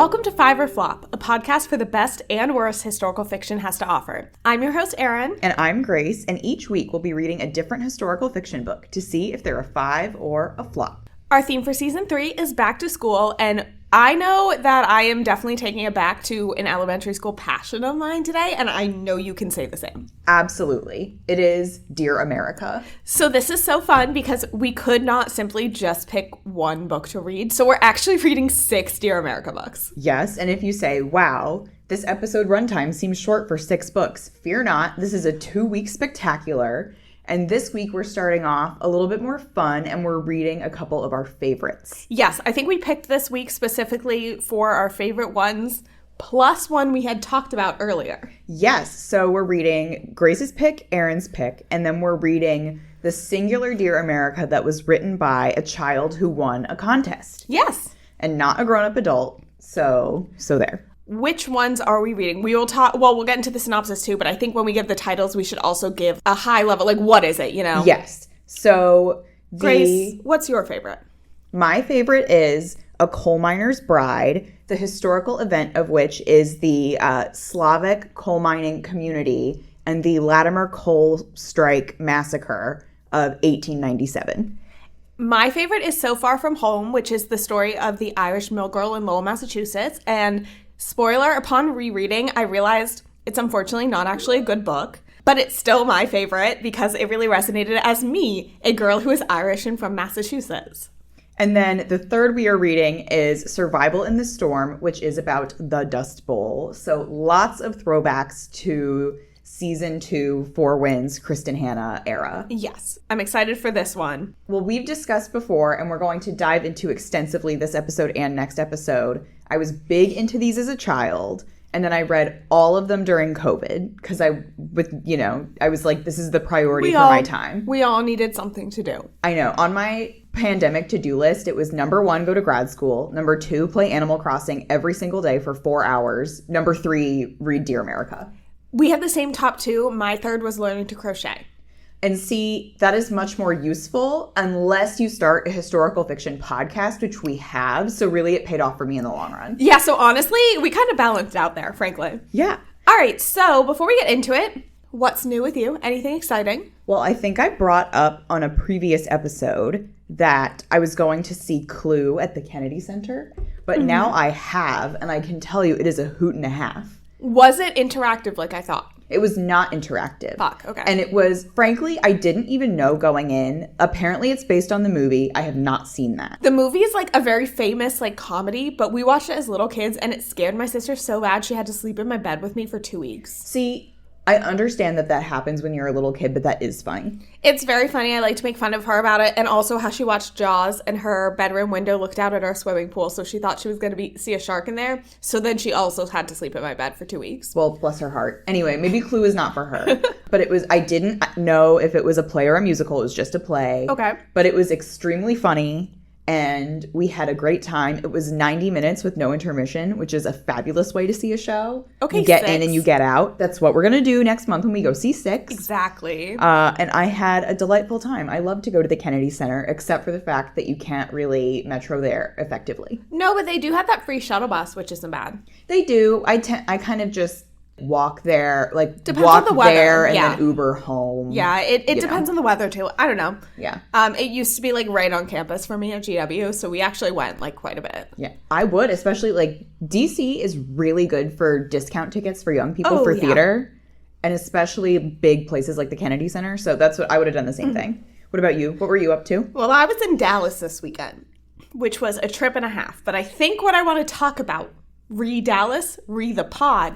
Welcome to Five or Flop, a podcast for the best and worst historical fiction has to offer. I'm your host, Erin. And I'm Grace, and each week we'll be reading a different historical fiction book to see if they're a five or a flop. Our theme for season 3 is back to school, and I know that I am definitely taking it back to an elementary school passion of mine today, and I know you can say the same. Absolutely. It is Dear America. So this is so fun because we could not simply just pick one book to read, so we're actually reading 6 Dear America books. Yes, and if you say, wow, this episode runtime seems short for 6 books, fear not, this is a 2-week spectacular. And this week we're starting off a little bit more fun and we're reading a couple of our favorites. Yes, I think we picked this week specifically for our favorite ones, plus one we had talked about earlier. Yes, so we're reading Grace's pick, Erin's pick, and then we're reading the singular Dear America that was written by a child who won a contest. Yes. And not a grown-up adult, so there. Which ones are we reading? We will talk, well, we'll get into the synopsis too, but I think when we give the titles, we should also give a high level, like what is it, you know? Yes. So Grace, what's your favorite? My favorite is A Coal Miner's Bride, the historical event of which is the Slavic coal mining community and the Latimer Coal Strike Massacre of 1897. My favorite is So Far From Home, which is the story of the Irish mill girl in Lowell, Massachusetts, and spoiler, upon rereading, I realized it's unfortunately not actually a good book, but it's still my favorite because it really resonated as me, a girl who is Irish and from Massachusetts. And then the third we are reading is Survival in the Storm, which is about the Dust Bowl. So lots of throwbacks to Season 2, Four Winds, Kristen Hanna era. Yes, I'm excited for this one. Well, we've discussed before, and we're going to dive into extensively this episode and next episode. I was big into these as a child, and then I read all of them during COVID because I was like, this is the priority for my time. We all needed something to do. I know. On my pandemic to-do list, it was number 1, go to grad school. Number 2, play Animal Crossing every single day for 4 hours. Number 3, read Dear America. We had the same top 2. My third was learning to crochet. And see, that is much more useful unless you start a historical fiction podcast, which we have. So really it paid off for me in the long run. Yeah, so honestly, we kind of balanced out there, frankly. Yeah. All right, so before we get into it, what's new with you? Anything exciting? Well, I think I brought up on a previous episode that I was going to see Clue at the Kennedy Center. But now I have, and I can tell you it is a hoot and a half. Was it interactive like I thought? It was not interactive. Fuck, okay. And it was, frankly, I didn't even know going in. Apparently, it's based on the movie. I have not seen that. The movie is like a very famous like comedy, but we watched it as little kids and it scared my sister so bad she had to sleep in my bed with me for 2 weeks. See, I understand that happens when you're a little kid, but that is funny. It's very funny. I like to make fun of her about it, and also how she watched Jaws and her bedroom window looked out at our swimming pool, so she thought she was going to see a shark in there. So then she also had to sleep in my bed for 2 weeks. Well, bless her heart. Anyway, maybe Clue is not for her. But I didn't know if it was a play or a musical. It was just a play. Okay. But it was extremely funny. And we had a great time. It was 90 minutes with no intermission, which is a fabulous way to see a show. Okay, you get 6. in and you get out. That's what we're going to do next month when we go see 6. Exactly. And I had a delightful time. I love to go to the Kennedy Center, except for the fact that you can't really metro there effectively. No, but they do have that free shuttle bus, which isn't bad. They do. I kind of just walk there, depends walk on the weather. there and Yeah. then Uber home. Yeah, it depends on the weather too. I don't know. Yeah. It used to be like right on campus for me at GW, so we actually went like quite a bit. Yeah, I would, especially like DC is really good for discount tickets for young people for theater, and especially big places like the Kennedy Center. So that's what I would have done the same thing. What about you? What were you up to? Well, I was in Dallas this weekend, which was a trip and a half. But I think what I want to talk about, re-Dallas, re-the pod,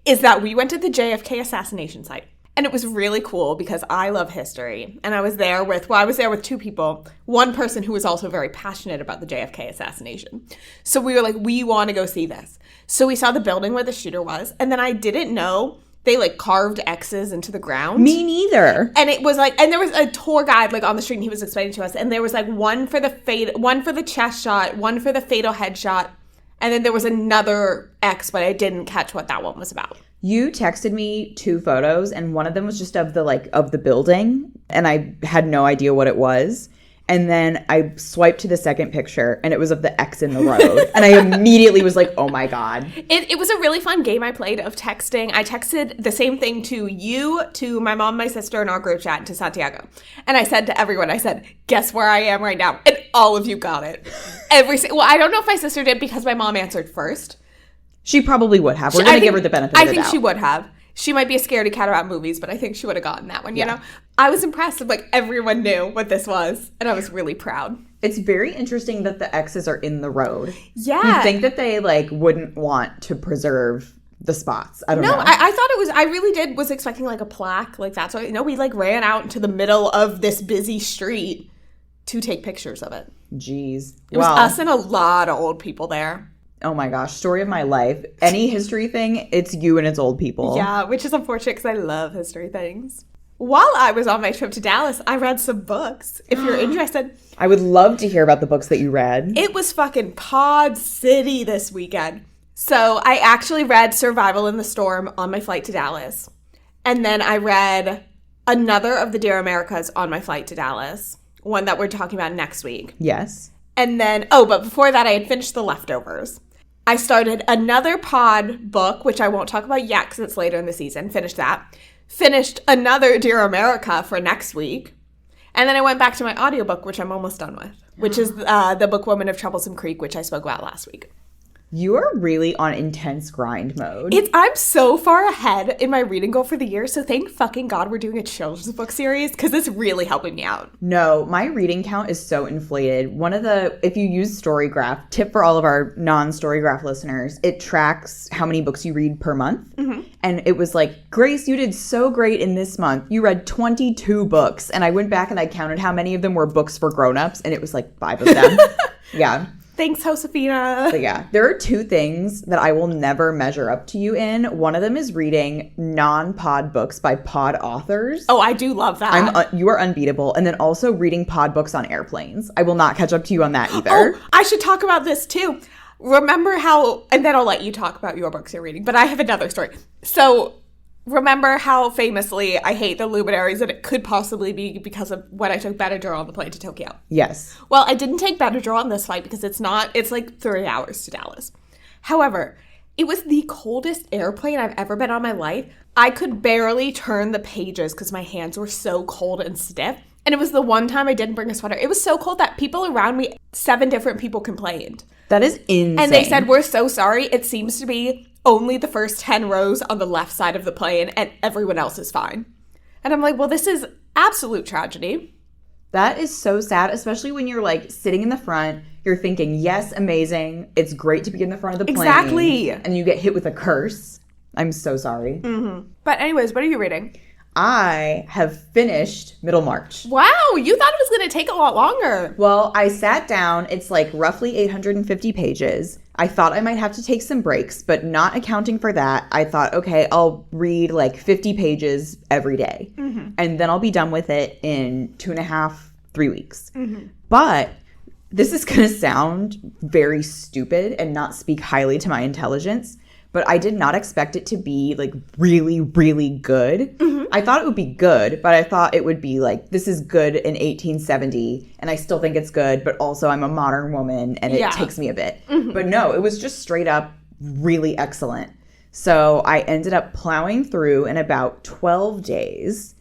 is that we went to the JFK assassination site. And it was really cool because I love history. And I was there with 2 people. One person who was also very passionate about the JFK assassination. So we were like, we want to go see this. So we saw the building where the shooter was. And then I didn't know they like carved X's into the ground. Me neither. And it was like, and there was a tour guide like on the street and he was explaining to us. And there was like one for the chest shot, one for the fatal headshot. And then there was another X, but I didn't catch what that one was about. You texted me 2 photos, and one of them was just of the building, and I had no idea what it was. And then I swiped to the second picture, and it was of the X in the road. And I immediately was like, oh my God. It was a really fun game I played of texting. I texted the same thing to you, to my mom, my sister, and our group chat, and to Santiago. And I said to everyone, I said, guess where I am right now? And all of you got it. Well, I don't know if my sister did because my mom answered first. She probably would have. We're going to give her the benefit of the doubt. I think she would have. She might be a scaredy cat about movies, but I think she would have gotten that one, you know? I was impressed. Like, everyone knew what this was, and I was really proud. It's very interesting that the X's are in the road. Yeah. You'd think that they, like, wouldn't want to preserve the spots. I don't know. No, I thought it was, I really was expecting, like, a plaque. Like, that's why, we, like, ran out into the middle of this busy street to take pictures of it. Jeez. It was us and a lot of old people there. Oh my gosh, story of my life. Any history thing, it's you and it's old people. Yeah, which is unfortunate because I love history things. While I was on my trip to Dallas, I read some books, if you're interested. I would love to hear about the books that you read. It was fucking Pod City this weekend. So I actually read Survival in the Storm on my flight to Dallas. And then I read another of the Dear Americas on my flight to Dallas, one that we're talking about next week. Yes. And then, but before that, I had finished The Leftovers. I started another pod book, which I won't talk about yet because it's later in the season. Finished that. Finished another Dear America for next week. And then I went back to my audiobook, which I'm almost done with, which is The Book Woman of Troublesome Creek, which I spoke about last week. You are really on intense grind mode. I'm so far ahead in my reading goal for the year, so thank fucking God we're doing a children's book series because it's really helping me out. No, my reading count is so inflated. If you use Storygraph, tip for all of our non-Storygraph listeners, it tracks how many books you read per month. Mm-hmm. And it was like, Grace, you did so great in this month. You read 22 books. And I went back and I counted how many of them were books for grown-ups, and it was like 5 of them. Yeah. Thanks, Josefina. But yeah, there are 2 things that I will never measure up to you in. One of them is reading non-pod books by pod authors. Oh, I do love that. You are unbeatable. And then also reading pod books on airplanes. I will not catch up to you on that either. Oh, I should talk about this too. Remember how, and then I'll let you talk about your books you're reading, but I have another story. So remember how famously I hate the Luminaries, and it could possibly be because of when I took Benadryl on the plane to Tokyo. Yes. Well, I didn't take Benadryl on this flight because it's like 3 hours to Dallas. However, it was the coldest airplane I've ever been on in my life. I could barely turn the pages because my hands were so cold and stiff. And it was the one time I didn't bring a sweater. It was so cold that people around me, 7 different people complained. That is insane. And they said, we're so sorry. It seems to be only the first 10 rows on the left side of the plane and everyone else is fine. And I'm like, well, this is absolute tragedy. That is so sad, especially when you're like sitting in the front, you're thinking, yes, amazing. It's great to be in the front of the plane. Exactly. And you get hit with a curse. I'm so sorry. Mm-hmm. But anyways, what are you reading? I have finished Middlemarch. Wow, you thought it was going to take a lot longer. Well, I sat down. It's like roughly 850 pages. I thought I might have to take some breaks, but not accounting for that, I thought, okay, I'll read like 50 pages every day. Mm-hmm. And then I'll be done with it in 2.5, 3 weeks. Mm-hmm. But this is going to sound very stupid and not speak highly to my intelligence, but I did not expect it to be like really, really good. Mm-hmm. I thought it would be good, but I thought it would be like, this is good in 1870, and I still think it's good, but also I'm a modern woman, and it takes me a bit. Mm-hmm. But no, it was just straight up really excellent. So I ended up plowing through in about 12 days.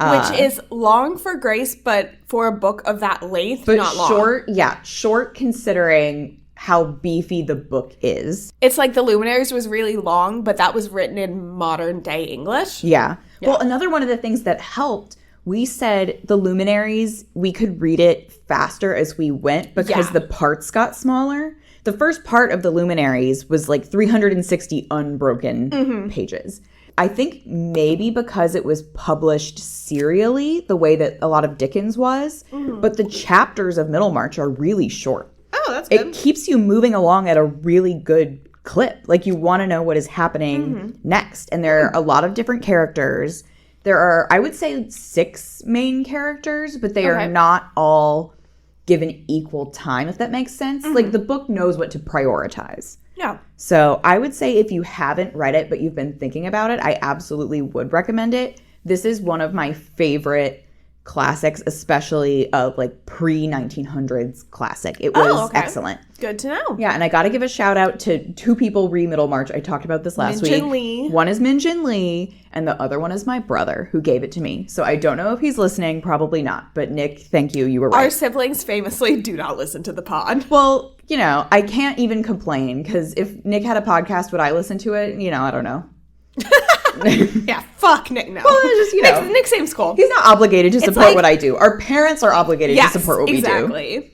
Which is long for Grace, but for a book of that length, but not long. Short considering how beefy the book is. It's like The Luminaries was really long, but that was written in modern day English. Yeah. Well, another one of the things that helped, we said The Luminaries, we could read it faster as we went because the parts got smaller. The first part of The Luminaries was like 360 unbroken pages. I think maybe because it was published serially, the way that a lot of Dickens was, but the chapters of Middlemarch are really short. Oh, that's good. It keeps you moving along at a really good clip. Like, you want to know what is happening next. And there are a lot of different characters. There are, I would say, 6 main characters, but they are not all given equal time, if that makes sense. Like, the book knows what to prioritize. Yeah. So I would say if you haven't read it, but you've been thinking about it, I absolutely would recommend it. This is one of my favorite classics, especially of like pre-1900s classic. It was excellent. Good to know. Yeah, and I got to give a shout out to two people re Middlemarch. I talked about this last week. Min Jin Lee. One is Min Jin Lee, and the other one is my brother who gave it to me. So I don't know if he's listening, probably not. But Nick, thank you. You were right. Our siblings famously do not listen to the pod. Well, you know, I can't even complain because if Nick had a podcast, would I listen to it? You know, I don't know. Yeah, fuck Nick now. Well, it's just, you know, Nick seems cool. He's not obligated to support what I do. Our parents are obligated to support what we do. Exactly.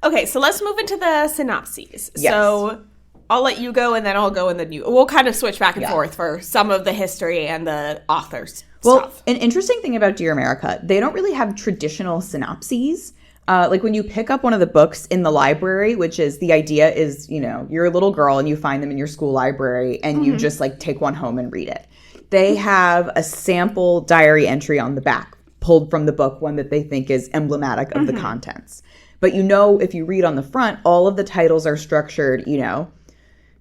Okay, so let's move into the synopses. Yes. So I'll let you go, and then I'll go, and then we'll kind of switch back and forth for some of the history and the authors stuff. An interesting thing about Dear America, they don't really have traditional synopses. Like when you pick up one of the books in the library, which is the idea is, you know, you're a little girl and you find them in your school library and you just like take one home and read it. They have a sample diary entry on the back pulled from the book, one that they think is emblematic of the contents. But you know, if you read on the front, all of the titles are structured, you know,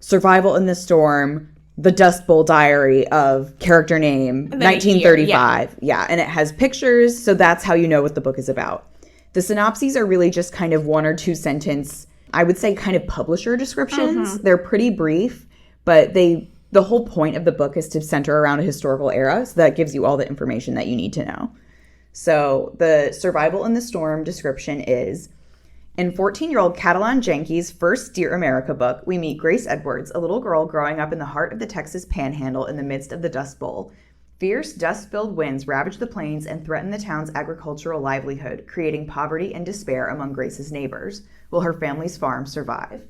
Survival in the Storm, The Dust Bowl Diary of character name, 1935. Yeah, and it has pictures, so that's how you know what the book is about. The synopses are really just kind of 1 or 2 sentence, I would say kind of publisher descriptions. They're pretty brief, but the whole point of the book is to center around a historical era, so that gives you all the information that you need to know. So the Survival in the Storm description is, in 14-year-old Catalan Janke's first Dear America book, we meet Grace Edwards, a little girl growing up in the heart of the Texas Panhandle in the midst of the Dust Bowl. Fierce, dust-filled winds ravage the plains and threaten the town's agricultural livelihood, creating poverty and despair among Grace's neighbors. Will her family's farm survive?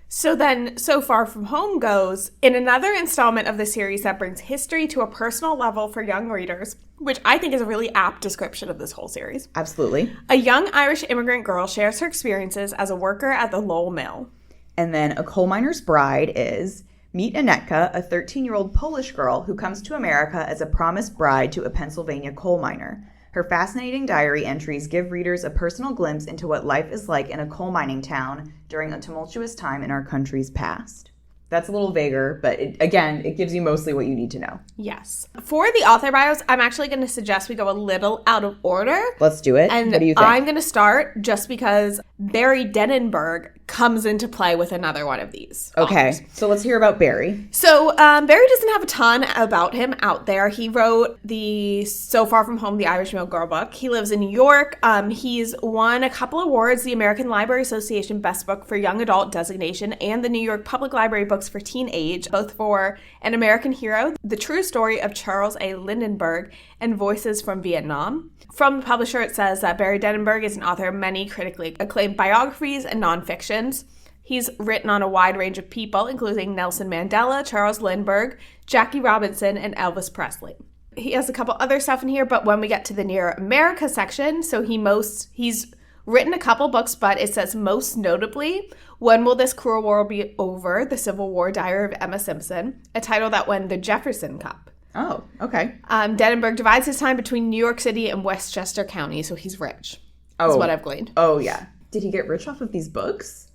So then, So Far From Home goes, in another installment of the series that brings history to a personal level for young readers, which I think is a really apt description of this whole series. Absolutely. A young Irish immigrant girl shares her experiences as a worker at the Lowell Mill. And then A Coal Miner's Bride is, meet Anetka, a 13-year-old Polish girl who comes to America as a promised bride to a Pennsylvania coal miner. Her fascinating diary entries give readers a personal glimpse into what life is like in a coal mining town during a tumultuous time in our country's past. That's a little vaguer, but it gives you mostly what you need to know. Yes. For the author bios, I'm actually going to suggest we go a little out of order. Let's do it. And what do you think? I'm going to start just because Barry Denenberg comes into play with another one of these. Okay, authors. So let's hear about Barry. So Barry doesn't have a ton about him out there. He wrote the So Far From Home, the Irish Mill Girl book. He lives in New York. He's won a couple awards, the American Library Association Best Book for Young Adult designation and the New York Public Library Books for Teen Age, both for An American Hero, The True Story of Charles A. Lindenberg, and Voices from Vietnam. From the publisher, it says that Barry Denenberg is an author of many critically acclaimed biographies and nonfictions. He's written on a wide range of people, including Nelson Mandela, Charles Lindbergh, Jackie Robinson, and Elvis Presley. He has a couple other stuff in here, but when we get to the Near America section, so he's written a couple books, but it says most notably, When Will This Cruel War Be Over? The Civil War Diary of Emma Simpson, a title that won the Jefferson Cup. Oh, okay. Denenberg divides his time between New York City and Westchester County, so he's rich. That's what I've gleaned. Oh, yeah. Did he get rich off of these books?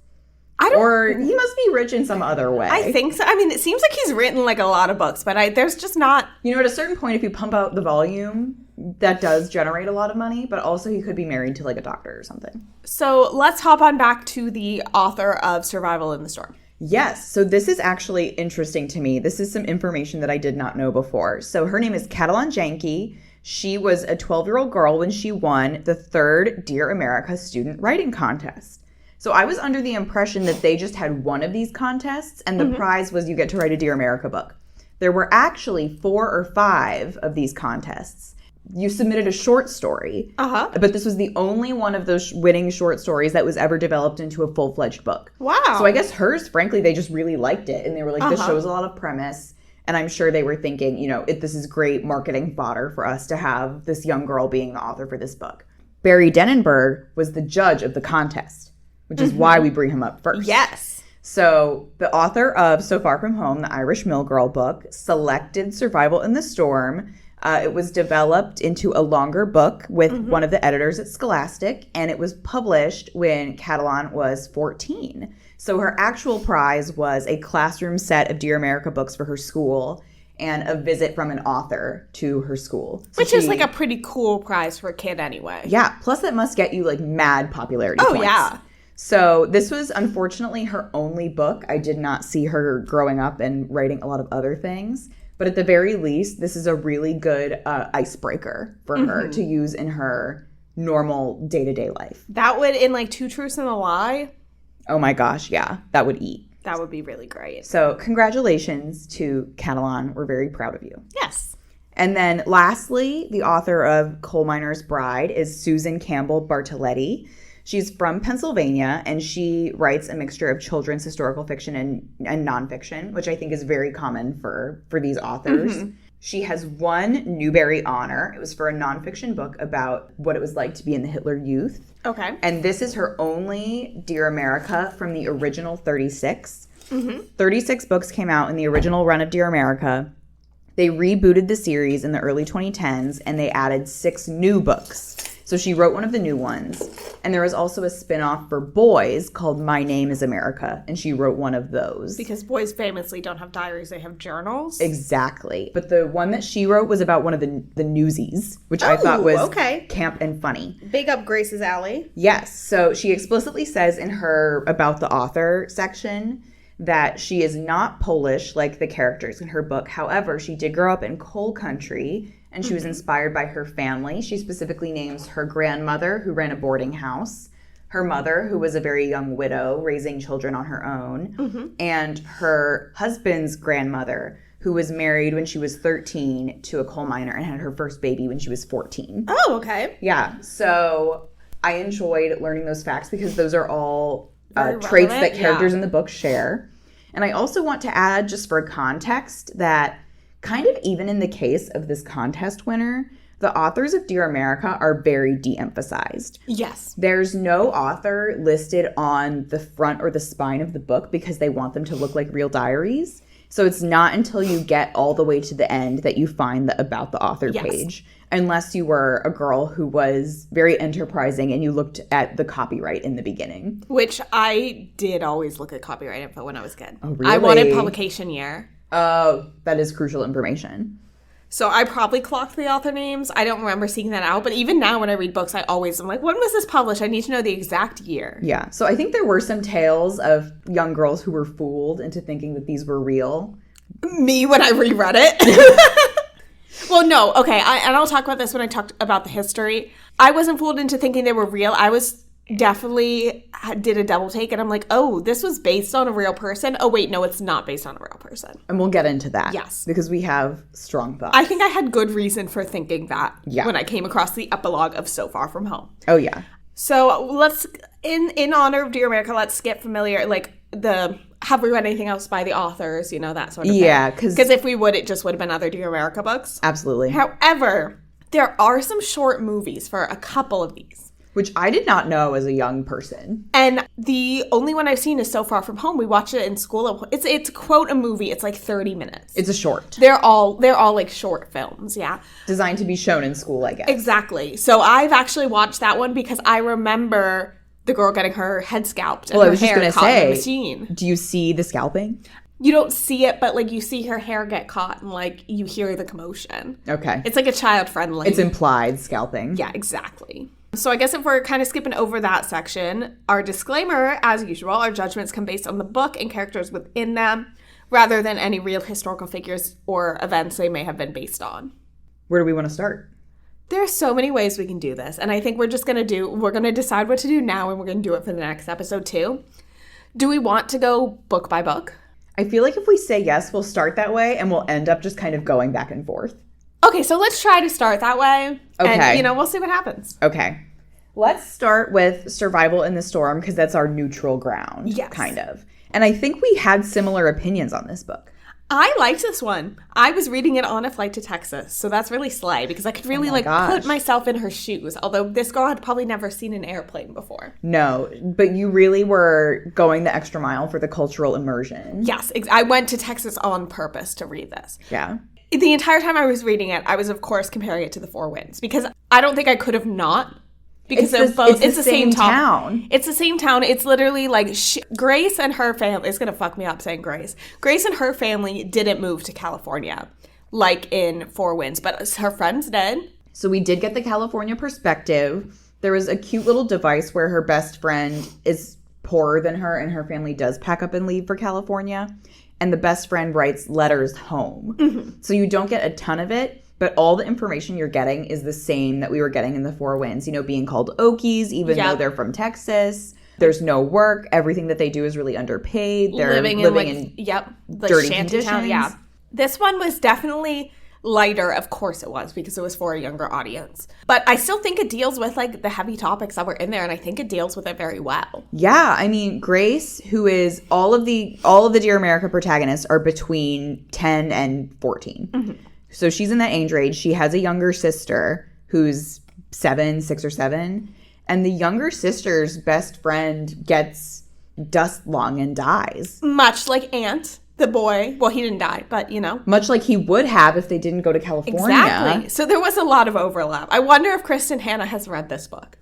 Or he must be rich in some other way. I think so. I mean, it seems like he's written like a lot of books, but there's just not... You know, at a certain point, if you pump out the volume, that does generate a lot of money, but also he could be married to like a doctor or something. So let's hop on back to the author of Survival in the Storm. Yes. So this is actually interesting to me. This is some information that I did not know before. So her name is Catalan Janke. She was a 12-year-old girl when she won the 3rd Dear America Student Writing Contest. So I was under the impression that they just had one of these contests and the prize was you get to write a Dear America book. There were actually 4 or 5 of these contests. You submitted a short story, but this was the only one of those winning short stories that was ever developed into a full-fledged book. Wow. So I guess hers, frankly, they just really liked it. And they were like, this shows a lot of premise. And I'm sure they were thinking, you know, this is great marketing fodder for us to have this young girl being the author for this book. Barry Denenberg was the judge of the contest, which is why we bring him up first. Yes. So the author of So Far From Home, the Irish Mill Girl book, selected Survival in the Storm. It was developed into a longer book with one of the editors at Scholastic, and it was published when Catalan was 14. So her actual prize was a classroom set of Dear America books for her school, and a visit from an author to her school. So Which is like a pretty cool prize for a kid anyway. Yeah, plus that must get you like mad popularity points. Yeah. So this was unfortunately her only book. I did not see her growing up and writing a lot of other things. But at the very least, this is a really good icebreaker for her to use in her normal day-to-day life. That would, in like Two Truths and a Lie, Oh my gosh, yeah, that would eat. that would be really great. So congratulations to Catalan. We're very proud of you. Yes. And then lastly, the author of Coal Miner's Bride is Susan Campbell Bartoletti. She's from Pennsylvania, and she writes a mixture of children's historical fiction and nonfiction, which I think is very common for these authors. She has won Newbery Honor. It was for a nonfiction book about what it was like to be in the Hitler Youth. Okay. And this is her only Dear America from the original 36. 36 books came out in the original run of Dear America. They rebooted the series in the early 2010s, and they added 6 new books. So she wrote one of the new ones. And there was also a spin-off for boys called My Name is America, and she wrote one of those. Because boys famously don't have diaries, they have journals. Exactly. But the one that she wrote was about one of the newsies, which I thought was camp and funny. Big up Grace's Alley. Yes. So she explicitly says in her About the Author section that she is not Polish like the characters in her book. However, she did grow up in coal country, and she was inspired by her family. She specifically names her grandmother, who ran a boarding house, her mother, who was a very young widow raising children on her own, and her husband's grandmother, who was married when she was 13 to a coal miner and had her first baby when she was 14. Oh, okay. Yeah, so I enjoyed learning those facts because those are all Very traits relevant, that characters in the book share. And I also want to add, just for context, that kind of even in the case of this contest winner, the authors of Dear America are very de-emphasized. Yes. There's no author listed on the front or the spine of the book because they want them to look like real diaries. So it's not until you get all the way to the end that you find the About the Author page, unless you were a girl who was very enterprising and you looked at the copyright in the beginning. Which I did always look at copyright info when I was a kid. Oh, really? I wanted publication year. Oh, that is crucial information. So I probably clocked the author names. I don't remember seeing that out. But even now when I read books, I'm like, when was this published? I need to know the exact year. Yeah. So I think there were some tales of young girls who were fooled into thinking that these were real. Me when I reread it. Well, no. Okay. And I'll talk about this when I talked about the history. I wasn't fooled into thinking they were real. I was definitely did a double take and I'm like, oh, this was based on a real person. Oh, wait, no, it's not based on a real person. And we'll get into that. Yes. Because we have strong thoughts. I think I had good reason for thinking that when I came across the epilogue of So Far From Home. Oh, yeah. So let's, in honor of Dear America, let's get familiar, like have we read anything else by the authors, that sort of thing. Yeah. Because if we would, it just would have been other Dear America books. Absolutely. However, there are some short movies for a couple of these. Which I did not know as a young person. And the only one I've seen is So Far From Home. We watched it in school. It's quote a movie. It's like 30 minutes. It's a short. They're all like short films, yeah. Designed to be shown in school, I guess. Exactly. So I've actually watched that one because I remember the girl getting her head scalped and her hair caught in the machine. Do you see the scalping? You don't see it, but like you see her hair get caught and like you hear the commotion. Okay. It's like a child-friendly. It's implied scalping. Yeah, exactly. So I guess if we're kind of skipping over that section, our disclaimer, as usual, our judgments come based on the book and characters within them, rather than any real historical figures or events they may have been based on. Where do we want to start? There are so many ways we can do this, and I think we're going to decide what to do now, and we're going to do it for the next episode too. Do we want to go book by book? I feel like if we say yes, we'll start that way, and we'll end up just kind of going back and forth. Okay, so let's try to start that way. Okay. And, we'll see what happens. Okay. Let's start with Survival in the Storm, because that's our neutral ground, yes. kind of. And I think we had similar opinions on this book. I liked this one. I was reading it on a flight to Texas, so that's really slay, because I could really, put myself in her shoes, although this girl had probably never seen an airplane before. No, but you really were going the extra mile for the cultural immersion. Yes, I went to Texas on purpose to read this. Yeah. The entire time I was reading it, I was, of course, comparing it to The Four Winds, because I don't think I could have not. Because it's the same town. It's the same town. It's literally like Grace and her family. It's going to fuck me up saying Grace. Grace and her family didn't move to California. like in Four Winds, but her friends did. So we did get the California perspective. There was a cute little device where her best friend is poorer than her and her family does pack up and leave for California. And the best friend writes letters home. Mm-hmm. So you don't get a ton of it, but all the information you're getting is the same that we were getting in the Four Winds. You know, being called Okies, even though they're from Texas. There's no work. Everything that they do is really underpaid. They're living in like dirty shantytown. conditions. Yeah. This one was definitely lighter. Of course it was, because it was for a younger audience. But I still think it deals with like the heavy topics that were in there, and I think it deals with it very well. Yeah, I mean, Grace, who is all of the Dear America protagonists are between 10 and 14. Mm-hmm. So she's in that age range. She has a younger sister who's 6 or 7. And the younger sister's best friend gets dust lung and dies. Much like Ant, the boy. Well, he didn't die, but you know. Much like he would have if they didn't go to California. Exactly. So there was a lot of overlap. I wonder if Kristen Hanna has read this book.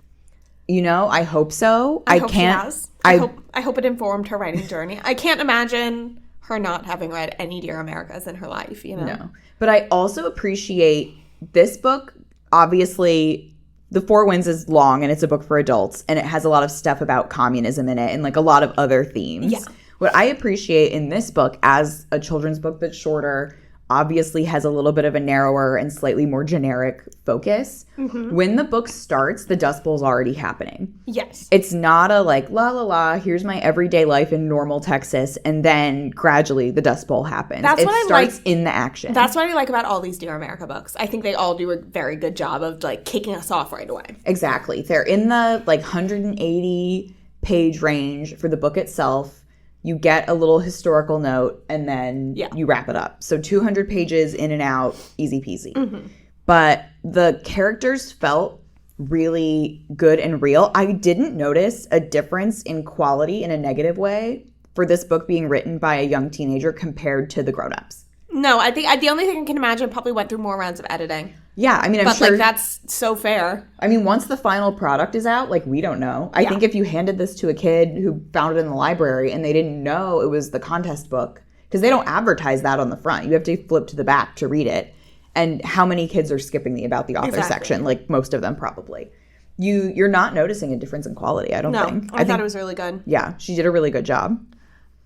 You know, I hope so. I hope she has. I hope it informed her writing journey. I can't imagine her not having read any Dear Americas in her life, you know? No. But I also appreciate this book. Obviously, The Four Winds is long, and it's a book for adults, and it has a lot of stuff about communism in it and like a lot of other themes. Yeah. What I appreciate in this book, as a children's book that's shorter, obviously has a little bit of a narrower and slightly more generic focus. Mm-hmm. When the book starts, the Dust Bowl's already happening. Yes. It's not a like, la la la, here's my everyday life in normal Texas, and then gradually the Dust Bowl happens. It starts in the action. That's what I like about all these Dear America books. I think they all do a very good job of like kicking us off right away. Exactly. They're in the like 180 page range for the book itself. You get a little historical note, and then you wrap it up. So 200 pages in and out, easy peasy. Mm-hmm. But the characters felt really good and real. I didn't notice a difference in quality in a negative way for this book being written by a young teenager compared to the grown-ups. No, I think the only thing I can imagine probably went through more rounds of editing. Yeah, I mean, I'm sure. But, like, that's so fair. I mean, once the final product is out, like, we don't know. I think if you handed this to a kid who found it in the library and they didn't know it was the contest book, because they don't advertise that on the front. You have to flip to the back to read it. And how many kids are skipping the About the Author section? Like, most of them probably. You're not noticing a difference in quality, I don't think. I thought it was really good. Yeah, she did a really good job.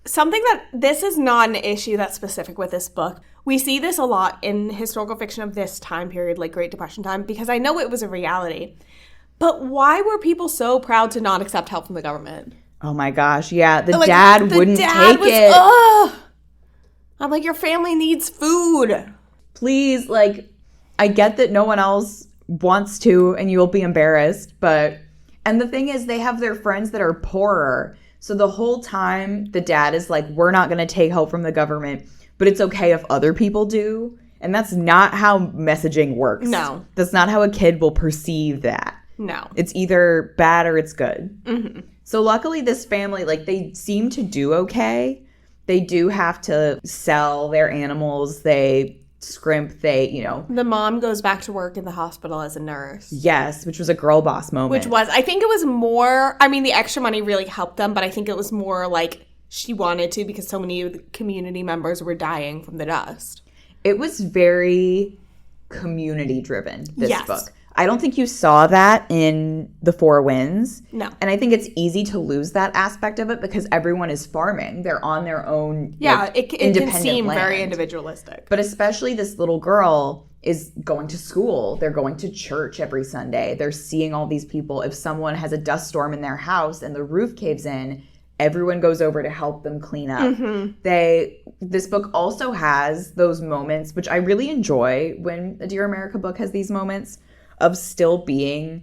Something that, this is not an issue that's specific with this book. We see this a lot in historical fiction of this time period, like Great Depression time, because I know it was a reality. But why were people so proud to not accept help from the government? Oh my gosh, yeah. The dad wouldn't take it. Ugh. I'm like, your family needs food. Please, like, I get that no one else wants to and you will be embarrassed, but... And the thing is, they have their friends that are poorer. So the whole time, the dad is like, we're not going to take help from the government, but it's okay if other people do. And that's not how messaging works. No. That's not how a kid will perceive that. No. It's either bad or it's good. Mm-hmm. So luckily, this family, like, they seem to do okay. They do have to sell their animals. They scrimp, The mom goes back to work in the hospital as a nurse. Yes, which was a girl boss moment. I think it was more, I mean, the extra money really helped them, but I think it was more like she wanted to because so many of the community members were dying from the dust. It was very community-driven, this book. I don't think you saw that in The Four Winds. No. And I think it's easy to lose that aspect of it because everyone is farming. They're on their own it can seem land. Very individualistic. But especially this little girl is going to school. They're going to church every Sunday. They're seeing all these people. If someone has a dust storm in their house and the roof caves in, everyone goes over to help them clean up. Mm-hmm. This book also has those moments, which I really enjoy when a Dear America book has these moments of still being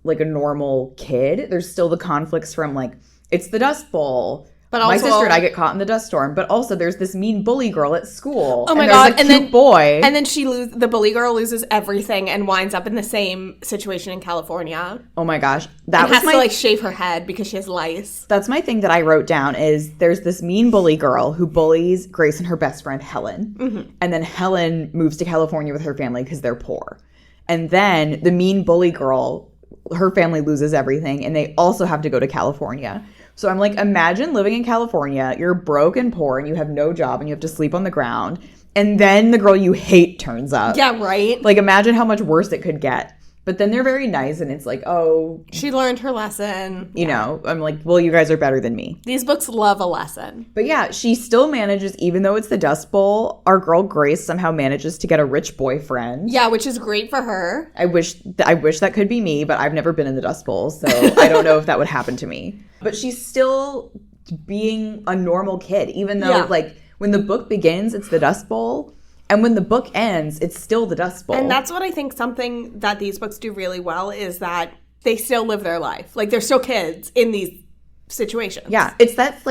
like a normal kid. There's still the conflicts from like, it's the Dust Bowl. But also, my sister and I get caught in the dust storm. But also there's this mean bully girl at school. Oh my God. And then boy. And then the bully girl loses everything and winds up in the same situation in California. Oh my gosh. That has to like shave her head because she has lice. That's my thing that I wrote down is there's this mean bully girl who bullies Grace and her best friend Helen. Mm-hmm. And then Helen moves to California with her family because they're poor. And then the mean bully girl, her family loses everything, and they also have to go to California. So I'm like, imagine living in California, you're broke and poor, and you have no job, and you have to sleep on the ground, And then the girl you hate turns up. Yeah, right? Like, imagine how much worse it could get. But then they're very nice, and it's like, oh, She learned her lesson. you know, I'm like, well, you guys are better than me. These books love a lesson. But yeah, she still manages, even though it's the Dust Bowl, our girl Grace somehow manages to get a rich boyfriend. Yeah, which is great for her. I wish that could be me, but I've never been in the Dust Bowl, so I don't know if that would happen to me. But she's still being a normal kid, even though, like, when the book begins, it's the Dust Bowl. And when the book ends, it's still the Dust Bowl. And that's what I think something that these books do really well is that they still live their life. Like, they're still kids in these situations. Yeah, it's that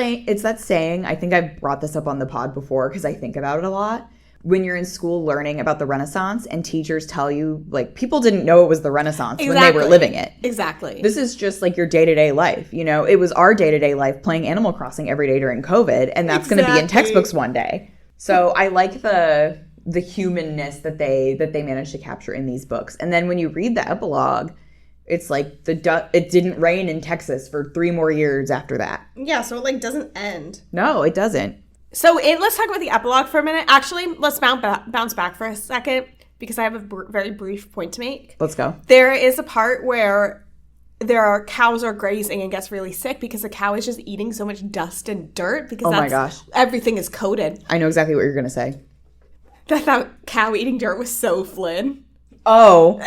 saying, I think I've brought this up on the pod before because I think about it a lot. When you're in school learning about the Renaissance and teachers tell you, like, people didn't know it was the Renaissance when they were living it. Exactly. This is just like your day-to-day life. You know, it was our day-to-day life playing Animal Crossing every day during COVID, and that's going to be in textbooks one day. So I like the humanness that they managed to capture in these books. And then when you read the epilogue, it's like it didn't rain in Texas for 3 more years after that. Yeah, so it, like, doesn't end. No, it doesn't. So let's talk about the epilogue for a minute. Actually, let's bounce back for a second because I have a very brief point to make. Let's go. There is a part where cows are grazing and gets really sick because the cow is just eating so much dust and dirt because my gosh, everything is coated. I know exactly what you're going to say. That cow eating dirt was so Flynn. Oh.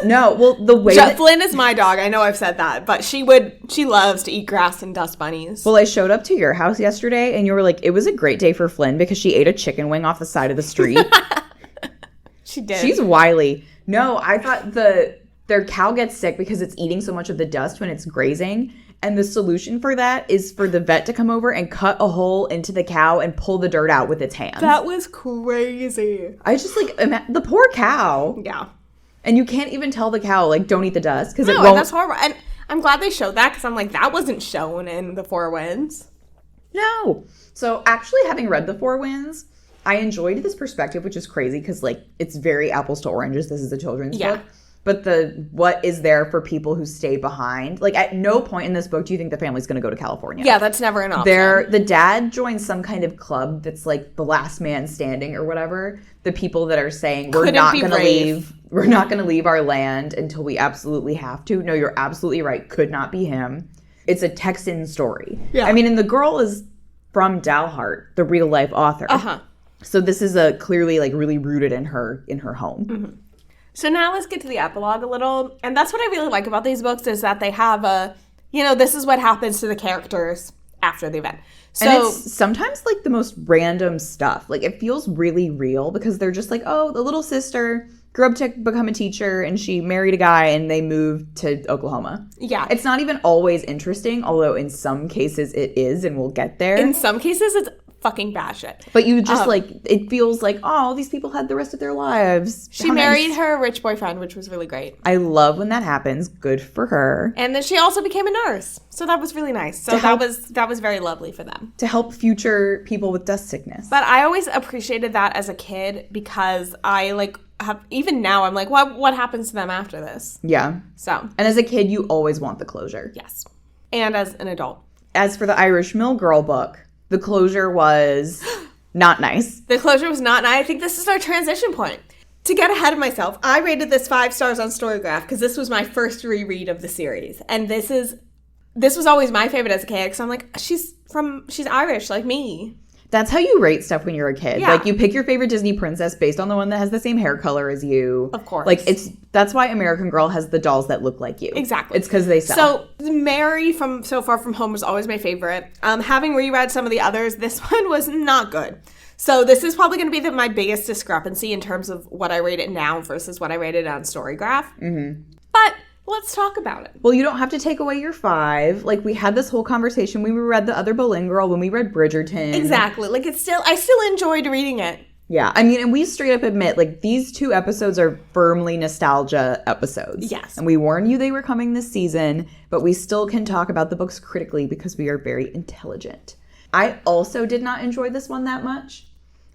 No, well, the way Flynn is my dog. I know I've said that, but she loves to eat grass and dust bunnies. Well, I showed up to your house yesterday and you were like, it was a great day for Flynn because she ate a chicken wing off the side of the street. She did. She's wily. No, I thought their cow gets sick because it's eating so much of the dust when it's grazing. And the solution for that is for the vet to come over and cut a hole into the cow and pull the dirt out with its hands. That was crazy. I just like, the poor cow. Yeah. And you can't even tell the cow, like, don't eat the dust because it No, won't. that's horrible. And I'm glad they showed that because I'm like, that wasn't shown in The Four Winds. No. So actually having read The Four Winds, I enjoyed this perspective, which is crazy because, like, it's very apples to oranges. This is a children's book. But what is there for people who stay behind? Like, at no point in this book do you think the family's going to go to California. Yeah, that's never an option. The dad joins some kind of club that's like the last man standing or whatever. The people that are saying, we're not going to leave our land until we absolutely have to. No, you're absolutely right. Could not be him. It's a Texan story. Yeah. I mean, and the girl is from Dalhart, the real life author. Uh-huh. So this is clearly like really rooted in her home. Mm-hmm. So now let's get to the epilogue a little. And that's what I really like about these books is that they have this is what happens to the characters after the event. So, and it's sometimes like the most random stuff. Like it feels really real because they're just like, oh, the little sister grew up to become a teacher and she married a guy and they moved to Oklahoma. Yeah. It's not even always interesting, although in some cases it is, and we'll get there. In some cases it's fucking bad shit. But you just it feels like, oh, these people had the rest of their lives. She married her rich boyfriend, which was really great. I love when that happens. Good for her. And then she also became a nurse. So that was really nice. So that was very lovely for them. To help future people with dust sickness. But I always appreciated that as a kid because I even now I'm like, what happens to them after this? Yeah. So. And as a kid, you always want the closure. Yes. And as an adult. As for the Irish Mill Girl book, the closure was not nice. The closure was not nice. I think this is our transition point. To get ahead of myself, I rated this 5 stars on Storygraph because this was my first reread of the series. And this was always my favorite as a kid because I'm like, she's Irish like me. That's how you rate stuff when you're a kid. Yeah. Like, you pick your favorite Disney princess based on the one that has the same hair color as you. Of course. Like, that's why American Girl has the dolls that look like you. Exactly. It's because they sell. So, Mary from So Far From Home was always my favorite. Having reread some of the others, this one was not good. So, this is probably going to be my biggest discrepancy in terms of what I rate it now versus what I rated on Storygraph. Mm-hmm. But let's talk about it. Well, you don't have to take away your 5. Like, we had this whole conversation when we read The Other Boleyn Girl, when we read Bridgerton. Exactly. Like, I still enjoyed reading it. Yeah. I mean, and we straight up admit, like, these 2 episodes are firmly nostalgia episodes. Yes. And we warned you they were coming this season, but we still can talk about the books critically because we are very intelligent. I also did not enjoy this one that much,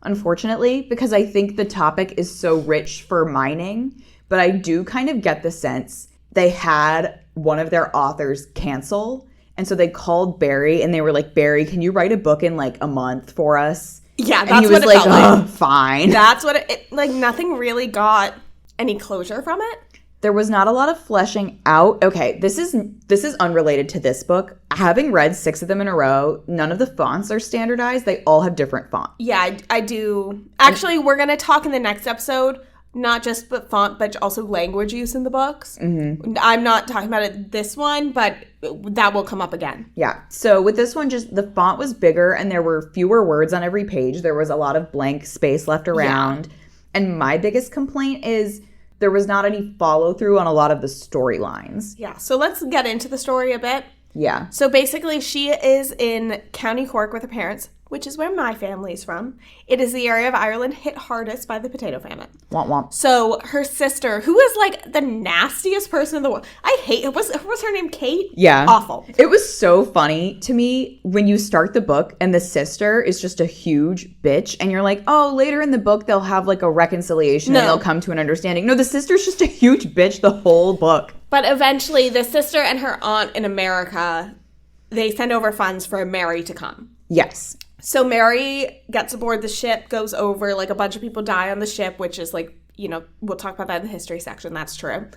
unfortunately, because I think the topic is so rich for mining, but I do kind of get the sense they had one of their authors cancel. And so they called Barry and they were like, Barry, can you write a book in like a month for us? Yeah, And that's he was what it like, felt like. "Ugh, fine. That's what it, like, nothing really got any closure from it. There was not a lot of fleshing out. Okay, this is unrelated to this book. Having read 6 of them in a row, none of the fonts are standardized. They all have different fonts. Yeah, I do. Actually, we're going to talk in the next episode, not just but font, but also language use in the books. Mm-hmm. I'm not talking about it this one, but that will come up again. Yeah. So with this one, just the font was bigger and there were fewer words on every page. There was a lot of blank space left around. Yeah. And my biggest complaint is there was not any follow through on a lot of the storylines. Yeah. So let's get into the story a bit. Yeah. So basically, she is in County Cork with her parents, which is where my family is from. It is the area of Ireland hit hardest by the potato famine. Womp womp. So her sister, who is like the nastiest person in the world. I hate her. What's her name? Kate? Yeah. Awful. It was so funny to me when you start the book and the sister is just a huge bitch and you're like, oh, later in the book they'll have like a reconciliation and they'll come to an understanding. No, the sister's just a huge bitch the whole book. But eventually the sister and her aunt in America, they send over funds for Mary to come. Yes. So Mary gets aboard the ship, goes over, like a bunch of people die on the ship, which is like, you know, we'll talk about that in the history section. That's true.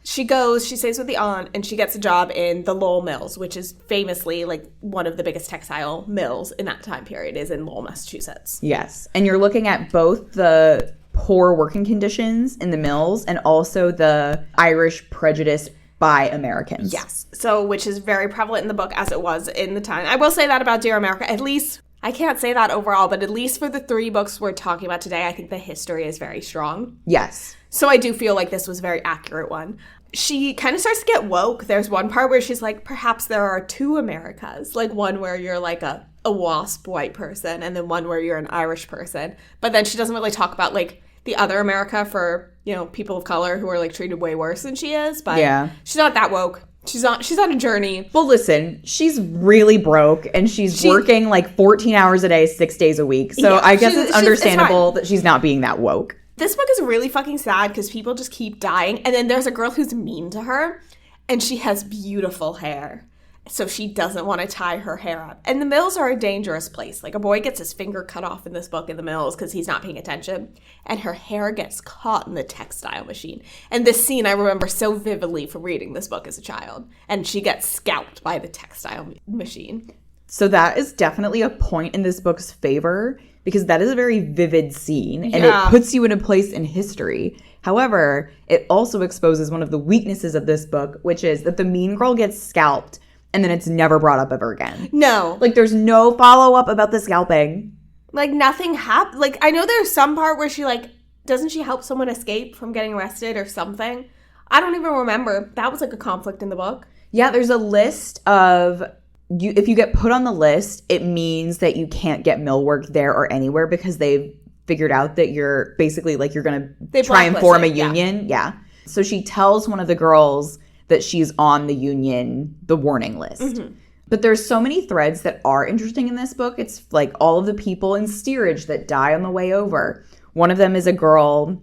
She goes, she stays with the aunt, and she gets a job in the Lowell Mills, which is famously like one of the biggest textile mills in that time period is in Lowell, Massachusetts. Yes. And you're looking at both the poor working conditions in the mills and also the Irish prejudice by Americans. Yes. So, which is very prevalent in the book as it was in the time. I will say that about Dear America, at least, I can't say that overall, but at least for the 3 books we're talking about today, I think the history is very strong. Yes. So I do feel like this was a very accurate one. She kind of starts to get woke. There's one part where she's like, perhaps there are 2 Americas. Like one where you're like a WASP white person and then one where you're an Irish person. But then she doesn't really talk about like the other America for, you know, people of color who are like treated way worse than she is. But yeah, she's not that woke. She's on a journey. Well, listen, she's really broke and she's working like 14 hours a day, 6 days a week. So yeah, I guess it's understandable that she's not being that woke. This book is really fucking sad because people just keep dying. And then there's a girl who's mean to her and she has beautiful hair. So she doesn't want to tie her hair up. And the mills are a dangerous place. Like a boy gets his finger cut off in this book in the mills because he's not paying attention. And her hair gets caught in the textile machine. And this scene I remember so vividly from reading this book as a child. And she gets scalped by the textile machine. So that is definitely a point in this book's favor because that is a very vivid scene. And it puts you in a place in history. However, it also exposes one of the weaknesses of this book, which is that the mean girl gets scalped and then it's never brought up ever again. No. Like, there's no follow-up about the scalping. Like, nothing happened. Like, I know there's some part where she, like, doesn't she help someone escape from getting arrested or something? I don't even remember. That was, like, a conflict in the book. Yeah, there's a list of... if you get put on the list, it means that you can't get mill work there or anywhere because they've figured out that you're basically, like, you're going to try and form a union. Yeah. So she tells one of the girls that she's on the union, the warning list. Mm-hmm. But there's so many threads that are interesting in this book. It's like all of the people in steerage that die on the way over. One of them is a girl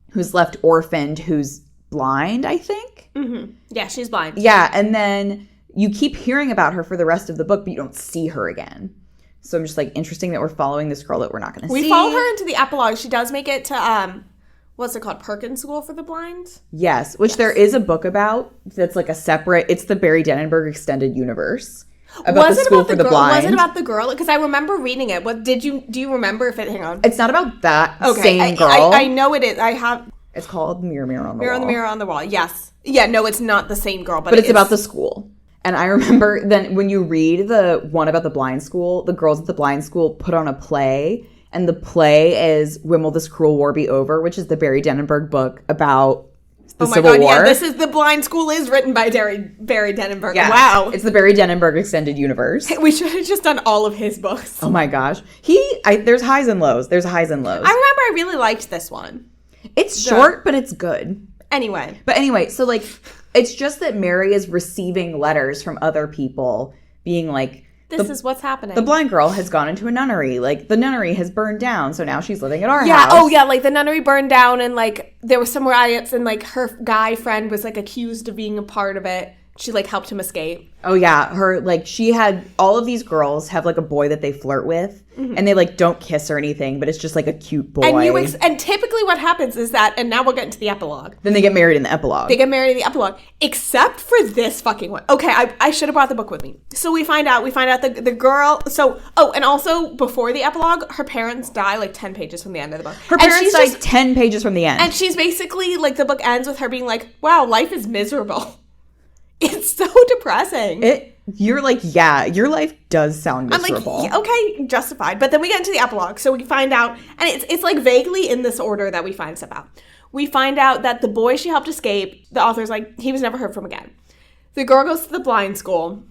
who's left orphaned who's blind, I think. Mm-hmm. Yeah, she's blind. Yeah, and then you keep hearing about her for the rest of the book, but you don't see her again. So I'm just like, interesting that we're following this girl that we're not going to see. We follow her into the epilogue. She does make it to... what's it called? Perkins School for the Blind? Yes, which there is a book about that's like a separate, it's the Barry Denenberg Extended Universe. About the school for the blind. Was it about the girl? Because I remember reading it. What do you remember if it, hang on. It's not about that same girl. I know it is. It's called Mirror, Mirror on the Wall. Mirror on the Wall, yes. Yeah, no, it's not the same girl. But it's about the school. And I remember then when you read the one about the blind school, the girls at the blind school put on a play. And the play is When Will This Cruel War Be Over, which is the Barry Denenberg book about the Civil War. Yeah, this is The Blind School is written by Barry Denenberg. Yeah. Wow. It's the Barry Denenberg Extended Universe. We should have just done all of his books. Oh my gosh. There's highs and lows. There's highs and lows. I remember I really liked this one. It's short, but it's good. Anyway, so like, it's just that Mary is receiving letters from other people being like, this is what's happening. The blind girl has gone into a nunnery. Like, the nunnery has burned down, so now she's living at our house. Yeah, oh yeah, like the nunnery burned down and like there was some riots and like her guy friend was like accused of being a part of it. She like helped him escape. Oh yeah, her like she had all of these girls have like a boy that they flirt with, and they like don't kiss or anything, but it's just like a cute boy. And typically what happens is that, and now we'll get into the epilogue. Then they get married in the epilogue. They get married in the epilogue, except for this fucking one. Okay, I should have brought the book with me. So we find out the girl. So and also before the epilogue, her parents die like 10 pages from the end of the book. Her parents died 10 pages from the end, and she's basically like the book ends with her being like, "Wow, life is miserable." It's so depressing. You're like, yeah, your life does sound miserable. I'm like, okay, justified. But then we get into the epilogue. So we find out, and it's like vaguely in this order that we find stuff out. We find out that the boy she helped escape, the author's like, he was never heard from again. The girl goes to the blind school.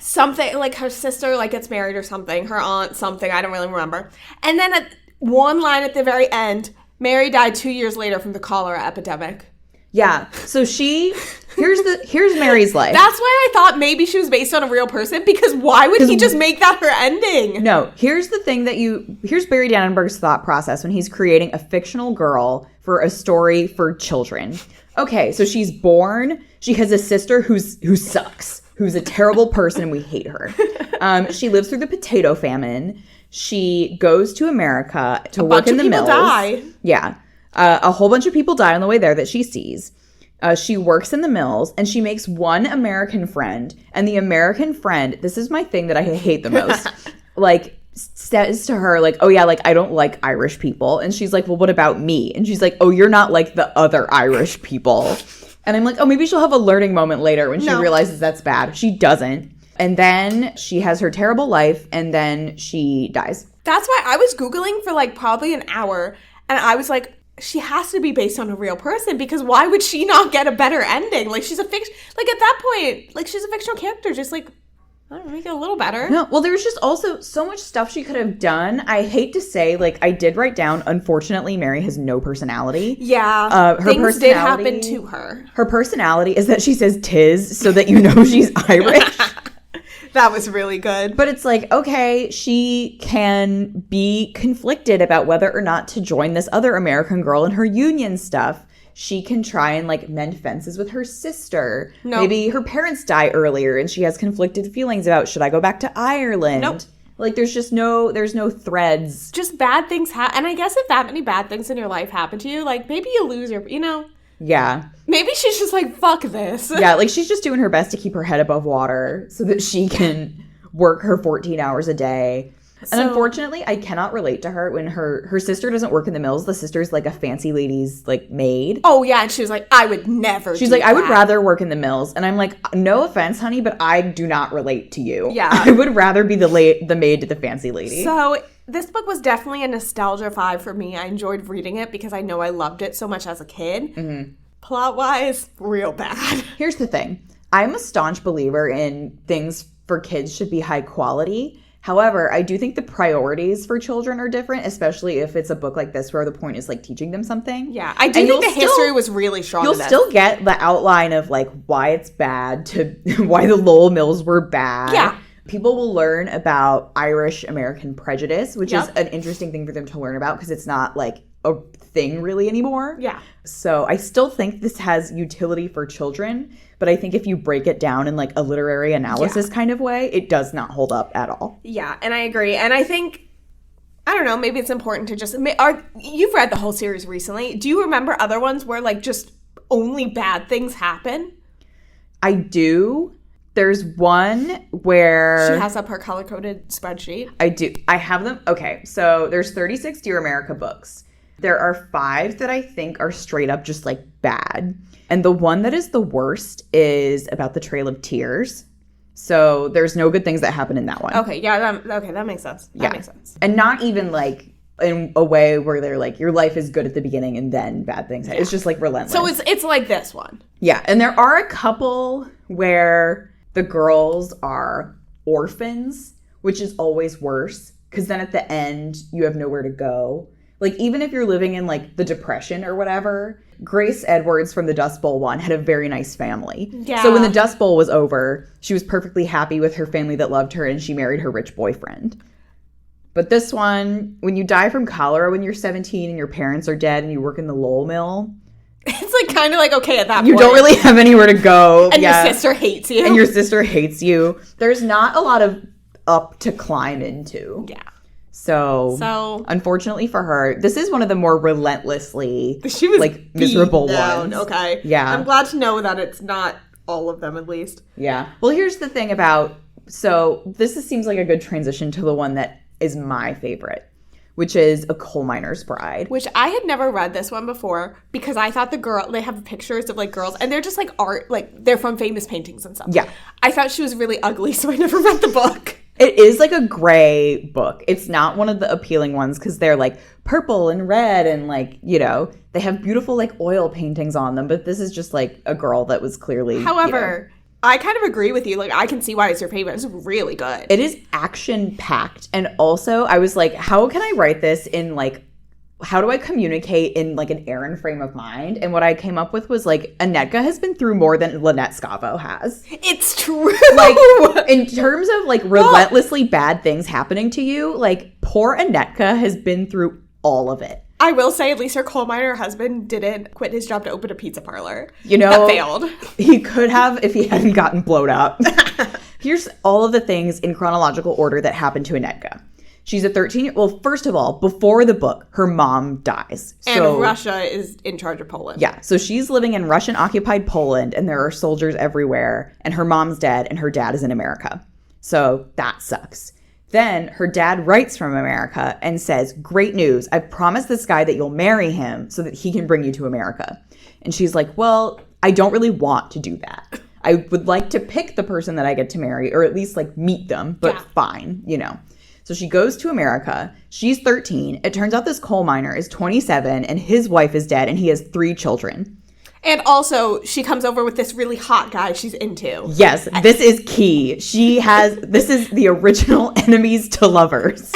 Something, like her sister like gets married or something. Her aunt, something, I don't really remember. And then one line at the very end, Mary died 2 years later from the cholera epidemic. Yeah. So here's Mary's life. That's why I thought maybe she was based on a real person, because why would he just make that her ending? No, here's the thing here's Barry Dannenberg's thought process when he's creating a fictional girl for a story for children. Okay, so she's born, she has a sister who sucks, who's a terrible person and we hate her. She lives through the potato famine. She goes to America to work in the mills. A bunch of people die. Yeah. A whole bunch of people die on the way there that she sees. She works in the mills, and she makes one American friend. And the American friend, this is my thing that I hate the most, like, says to her, like, oh, yeah, like, I don't like Irish people. And she's like, well, what about me? And she's like, oh, you're not like the other Irish people. And I'm like, oh, maybe she'll have a learning moment later when she realizes that's bad. She doesn't. And then she has her terrible life, and then she dies. That's why I was Googling for, like, probably an hour, and I was like, she has to be based on a real person, because why would she not get a better ending? Like, she's a fiction. Like, at that point, like, she's a fictional character. Just, like, I don't know, make it a little better. No, well, there's just also so much stuff she could have done. I hate to say, like, I did write down, unfortunately, Mary has no personality. Yeah, things did happen to her. Her personality is that she says "tis" so that you know she's Irish. That was really good. But it's like, okay, she can be conflicted about whether or not to join this other American girl in her union stuff. She can try and, like, mend fences with her sister. Nope. Maybe her parents die earlier and she has conflicted feelings about, should I go back to Ireland? Nope. Like, there's no threads. Just bad things happen. And I guess if that many bad things in your life happen to you, like, maybe you lose your, you know? Yeah. Maybe she's just like, fuck this. Yeah, like, she's just doing her best to keep her head above water so that she can work her 14 hours a day. And unfortunately, I cannot relate to her when her sister doesn't work in the mills. The sister's like a fancy lady's like maid. Oh, yeah. And she was like, I would never She's like, I would rather work in the mills. And I'm like, no offense, honey, but I do not relate to you. Yeah. I would rather be the maid to the fancy lady. So this book was definitely a nostalgia vibe for me. I enjoyed reading it because I know I loved it so much as a kid. Mm-hmm. Plot-wise, real bad. Here's the thing. I'm a staunch believer in things for kids should be high quality. However, I do think the priorities for children are different, especially if it's a book like this where the point is like teaching them something. Yeah, I do think the history was really strong. You'll still get the outline of like why it's bad to why the Lowell Mills were bad. Yeah. People will learn about Irish American prejudice, which is an interesting thing for them to learn about because it's not like a thing really anymore. Yeah. So I still think this has utility for children, but I think if you break it down in like a literary analysis kind of way, it does not hold up at all. Yeah, and I agree. And I think, I don't know, maybe it's important to just, you've read the whole series recently. Do you remember other ones where like just only bad things happen? I do. There's one where she has up her color-coded spreadsheet. I do. I have them. Okay, so there's 36 Dear America books. There are 5 that I think are straight up just like bad. And the one that is the worst is about the Trail of Tears. So there's no good things that happen in that one. Okay, yeah, that makes sense. That makes sense. And not even like in a way where they're like, your life is good at the beginning and then bad things happen. It's just like relentless. So it's like this one. Yeah, and there are a couple where the girls are orphans, which is always worse because then at the end you have nowhere to go. Like, even if you're living in, like, the Depression or whatever, Grace Edwards from the Dust Bowl one had a very nice family. Yeah. So when the Dust Bowl was over, she was perfectly happy with her family that loved her, and she married her rich boyfriend. But this one, when you die from cholera when you're 17 and your parents are dead and you work in the Lowell mill... It's like kind of like okay at that point. You don't really have anywhere to go. And your sister hates you. And your sister hates you. There's not a lot of up to climb into. Yeah. So unfortunately for her, this is one of the more relentlessly she was like miserable ones. Okay. Yeah. I'm glad to know that it's not all of them at least. Yeah. Well, here's the thing about seems like a good transition to the one that is my favorite, which is A Coal Miner's Bride. Which I had never read this one before because I thought they have pictures of like girls and they're just like art, like they're from famous paintings and stuff. Yeah. I thought she was really ugly, so I never read the book. It is like a gray book. It's not one of the appealing ones because they're like purple and red and like, you know, they have beautiful like oil paintings on them. But this is just like a girl that was clearly. However, I kind of agree with you. Like, I can see why it's your favorite. It's really good. It is action packed. And also, I was like, how can I write this in like, how do I communicate in like an Aaron frame of mind? And what I came up with was like, Anetka has been through more than Lynette Scavo has. It's true. Like, in terms of like relentlessly bad things happening to you, like poor Anetka has been through all of it. I will say, at least her coal miner husband didn't quit his job to open a pizza parlor. You know, that failed. He could have if he hadn't gotten blown up. Here's all of the things in chronological order that happened to Anetka. She's a 13-year-old. Well, first of all, before the book, her mom dies. And Russia is in charge of Poland. Yeah. So she's living in Russian-occupied Poland, and there are soldiers everywhere, and her mom's dead, and her dad is in America. So that sucks. Then her dad writes from America and says, great news. I've promised this guy that you'll marry him so that he can bring you to America. And she's like, well, I don't really want to do that. I would like to pick the person that I get to marry, or at least like meet them, but fine, you know. So she goes to America. She's 13. It turns out this coal miner is 27 and his wife is dead and he has 3 children. And also, she comes over with this really hot guy she's into. Yes, this is key. This is the original enemies to lovers,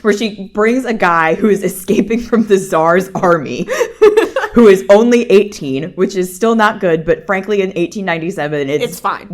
where she brings a guy who is escaping from the Tsar's army, who is only 18, which is still not good, but frankly, in 1897, it's fine.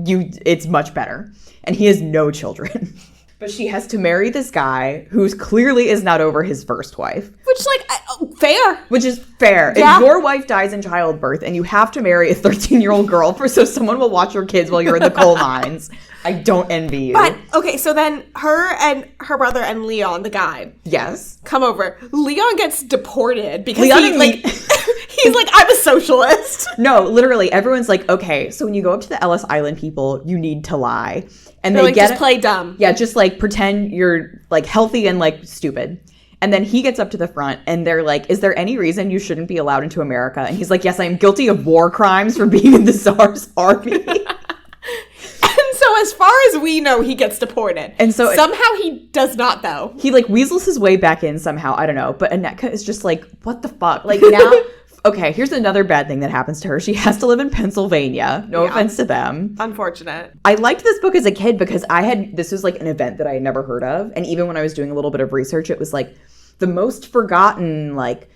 It's much better. And he has no children. But she has to marry this guy who clearly is not over his first wife. Which, like, fair. Which is fair. Yeah. If your wife dies in childbirth and you have to marry a 13-year-old girl so someone will watch your kids while you're in the coal mines, I don't envy you. But, okay, so then her and her brother and Leon, the guy. Yes. Come over. Leon gets deported because he's like, I'm a socialist. No, literally, everyone's like, okay, so when you go up to the Ellis Island people, you need to lie. And They're like, just play dumb. Yeah, just like pretend you're like healthy and like stupid. And then he gets up to the front and they're like, is there any reason you shouldn't be allowed into America? And he's like, yes, I am guilty of war crimes for being in the Tsar's army. And so as far as we know, he gets deported. And so somehow he does not, though. He like weasels his way back in somehow. I don't know. But Anetka is just like, what the fuck? Like now... Okay, here's another bad thing that happens to her. She has to live in Pennsylvania. No offense to them. Unfortunate. I liked this book as a kid because this was like an event that I had never heard of. And even when I was doing a little bit of research, it was like the most forgotten like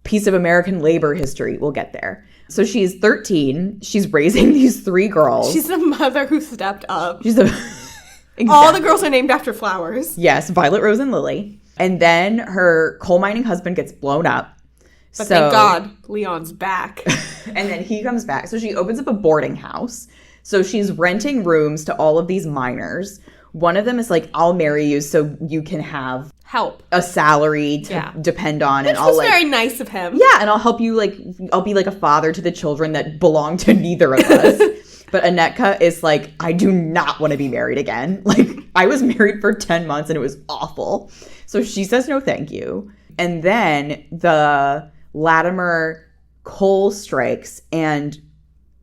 piece of American labor history. We'll get there. So she's 13. She's raising these 3 girls. She's the mother who stepped up. Exactly. All the girls are named after flowers. Yes, Violet, Rose, and Lily. And then her coal mining husband gets blown up. But thank God, Leon's back. And then he comes back. So she opens up a boarding house. So she's renting rooms to all of these miners. One of them is like, I'll marry you so you can have help, a salary to depend on. Which was very nice of him. Yeah, and I'll help you, like, I'll be like a father to the children that belong to neither of us. But Anetka is like, I do not want to be married again. Like, I was married for 10 months and it was awful. So she says no thank you. And then the Latimer coal strikes and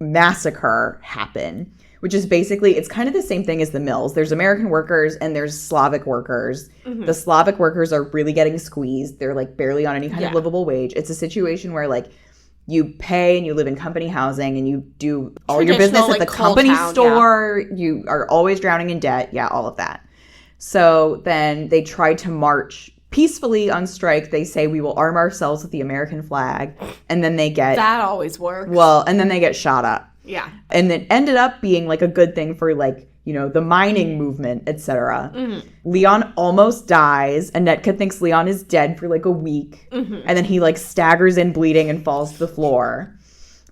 massacre happen, which is basically, it's kind of the same thing as the mills. There's American workers and there's Slavic workers. Mm-hmm. The Slavic workers are really getting squeezed. They're like barely on any kind of livable wage. It's a situation where like you pay and you live in company housing and you do all your business at the company store. Yeah. You are always drowning in debt. Yeah, all of that. So then they try to march peacefully on strike. They say, we will arm ourselves with the American flag. And then they get... That always works. Well, and then they get shot up. Yeah. And it ended up being like a good thing for like, you know, the mining movement, etc. Mm-hmm. Leon almost dies. Anetka thinks Leon is dead for like a week. Mm-hmm. And then he like staggers in bleeding and falls to the floor.